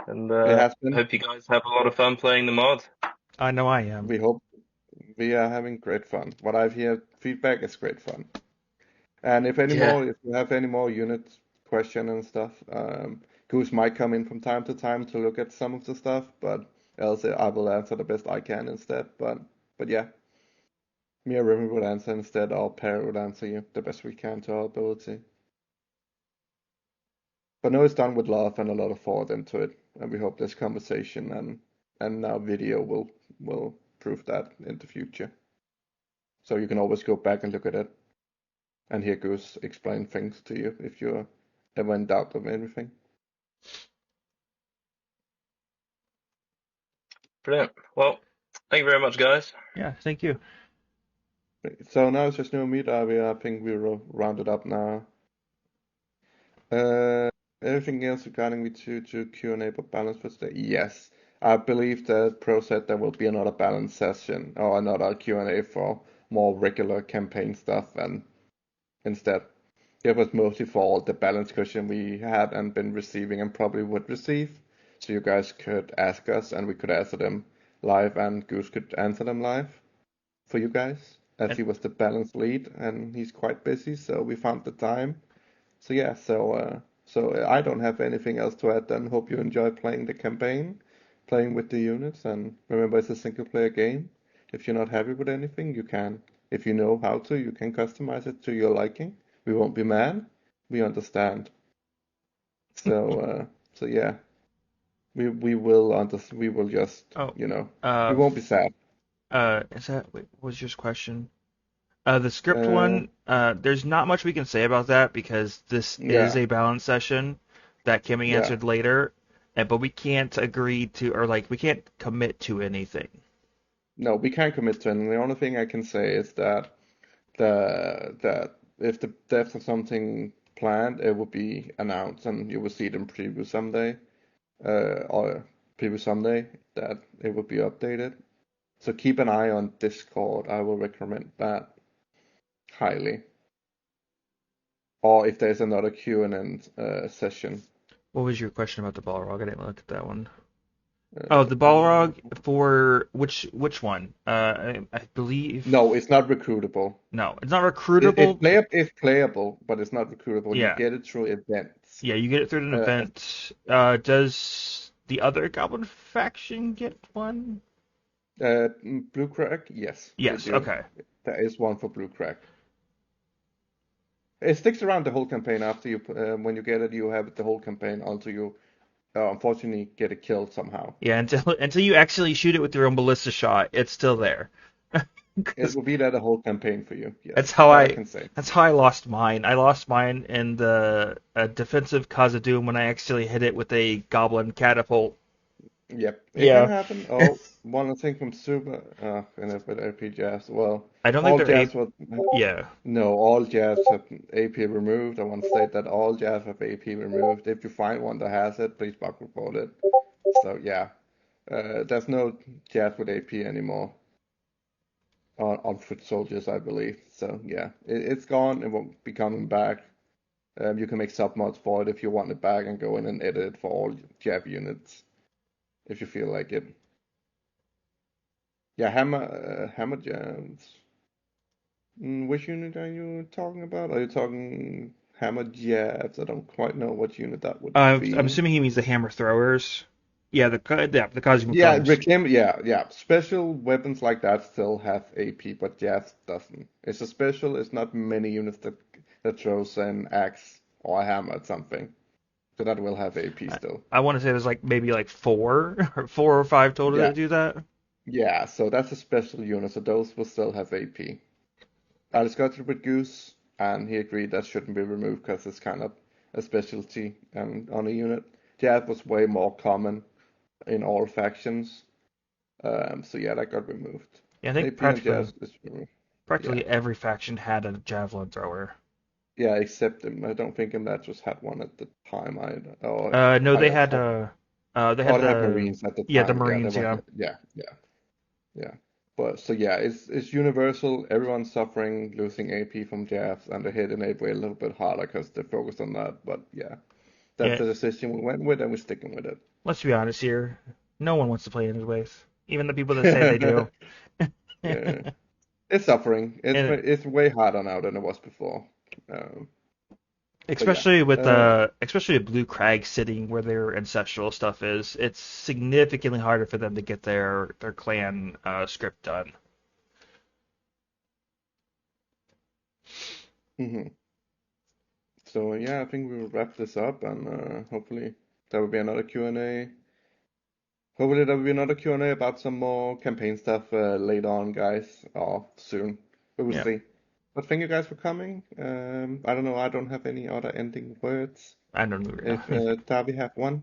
and it has been. hope you guys have a lot of fun playing the mod. I know I am. We hope we are having great fun. What I've heard feedback is great fun. And Yeah, if you have any more unit question and stuff, Goose might come in from time to time to look at some of the stuff, but else I will answer the best I can instead. But yeah, me or Remy would answer instead, or Perry would answer you the best we can to our ability. But no, it's done with love and a lot of thought into it, and we hope this conversation and now video will will prove that in the future. So you can always go back and look at it and hear Goose explain things to you if you're ever in doubt of anything. Brilliant. Well, thank you very much, guys. Yeah, thank you. So now it's just new MODDB. I think we'll round it up now. Anything else regarding me to Q&A but balance for today? Yes. I believe that Pro said there will be another balance session or another Q&A for more regular campaign stuff, and instead it was mostly for all the balance question we had and been receiving and probably would receive. So you guys could ask us and we could answer them live, and Goose could answer them live for you guys, as he was the balance lead and he's quite busy, so we found the time. So yeah, so I don't have anything else to add then. Hope you enjoy playing the campaign, playing with the units, and remember it's a single player game. If you're not happy with anything, you can, if you know how to, you can customize it to your liking. We won't be mad. We understand. So yeah, we will just, Oh, we won't be sad. Is that what was your question? The script one, there's not much we can say about that because this is Yeah, a balance session that can be yeah. answered later, but we can't agree to, or like we can't commit to anything. No, we can't commit to anything. The only thing I can say is that that if the devs have something planned, it will be announced and you will see it in preview someday, or preview someday that it will be updated. So keep an eye on Discord. I will recommend that highly. Or if there's another Q&A session. What was your question about the Balrog? I didn't look at that one. Uh, The Balrog for which one? I believe. no, it's not recruitable. No, it's not recruitable. It's playable, but it's not recruitable. You Yeah, get it through events. yeah, you get it through an Uh, event. Does the other Goblin faction get one? Blue Crack, yes, they Yes. do. Okay. There is one for Blue Crack. It sticks around the whole campaign after you, when you get it, you have it the whole campaign until you, unfortunately, get it killed somehow. Yeah, until you actually shoot it with your own ballista shot, it's still there. It will be there the whole campaign for you. Yes, That's how that I I can say. that's how I lost mine. I lost mine in the defensive Khazad-dûm when I actually hit it with a goblin catapult. Yep, it can Yeah. happen. Oh, one thing from Super, and with AP jabs. Well, I don't think all they're jabs a was yeah. no, all jabs have AP removed. I want to state that all jabs have AP removed. If you find one that has it, please bug report it. So yeah, there's no jabs with AP anymore on foot soldiers, I believe. So yeah, it's gone. It won't be coming back. You can make submods for it if you want it back and go in and edit it for all jab units if you feel like it. Yeah, hammer jabs. Which unit are you talking about? Are you talking hammer jabs? I don't quite know what unit that would I'm be. assuming he means the hammer throwers. Yeah, the Khazad-dûm Yeah, comes. yeah. Special weapons like that still have AP, but jabs doesn't. It's a special. It's not many units that throws an axe or a hammer at something, so that will have AP still. I want to say there's like maybe like four or five total Yeah, that do that. yeah. So that's a special unit. So those will still have AP. I discussed it with Goose, and he agreed that shouldn't be removed because it's kind of a specialty on a unit. Jab was way more common in all factions, so yeah, that got removed. Yeah, I think AP and jab is removed. Yeah, practically every faction had a javelin thrower. yeah, except I don't think Imlatris had one at the time either. Or No, I they don't had have. They Oh, had they had the Marines at the yeah, the time. Yeah, they Marines, were. yeah. Yeah. But so yeah, it's universal. Everyone's suffering losing AP from jabs, and they hit enable a little bit harder because they're focused on that. But yeah, that's Yeah, the decision we went with, and we're sticking with let's be honest here. No one wants to play anyways. Even the people that say they do. it. Yeah, it's suffering. And It's way harder now than it was before. Um, but yeah, especially with Blue Crag sitting where their ancestral stuff is, it's significantly harder for them to get their clan script done. hmm So yeah, I think we'll wrap this up, and hopefully there will be another Q&A. Hopefully there will be another Q&A about some more campaign stuff later on, guys, or soon. We will Yeah. see. But thank you guys for coming. I don't know. I don't have any other ending words. I don't know. If Davi have one.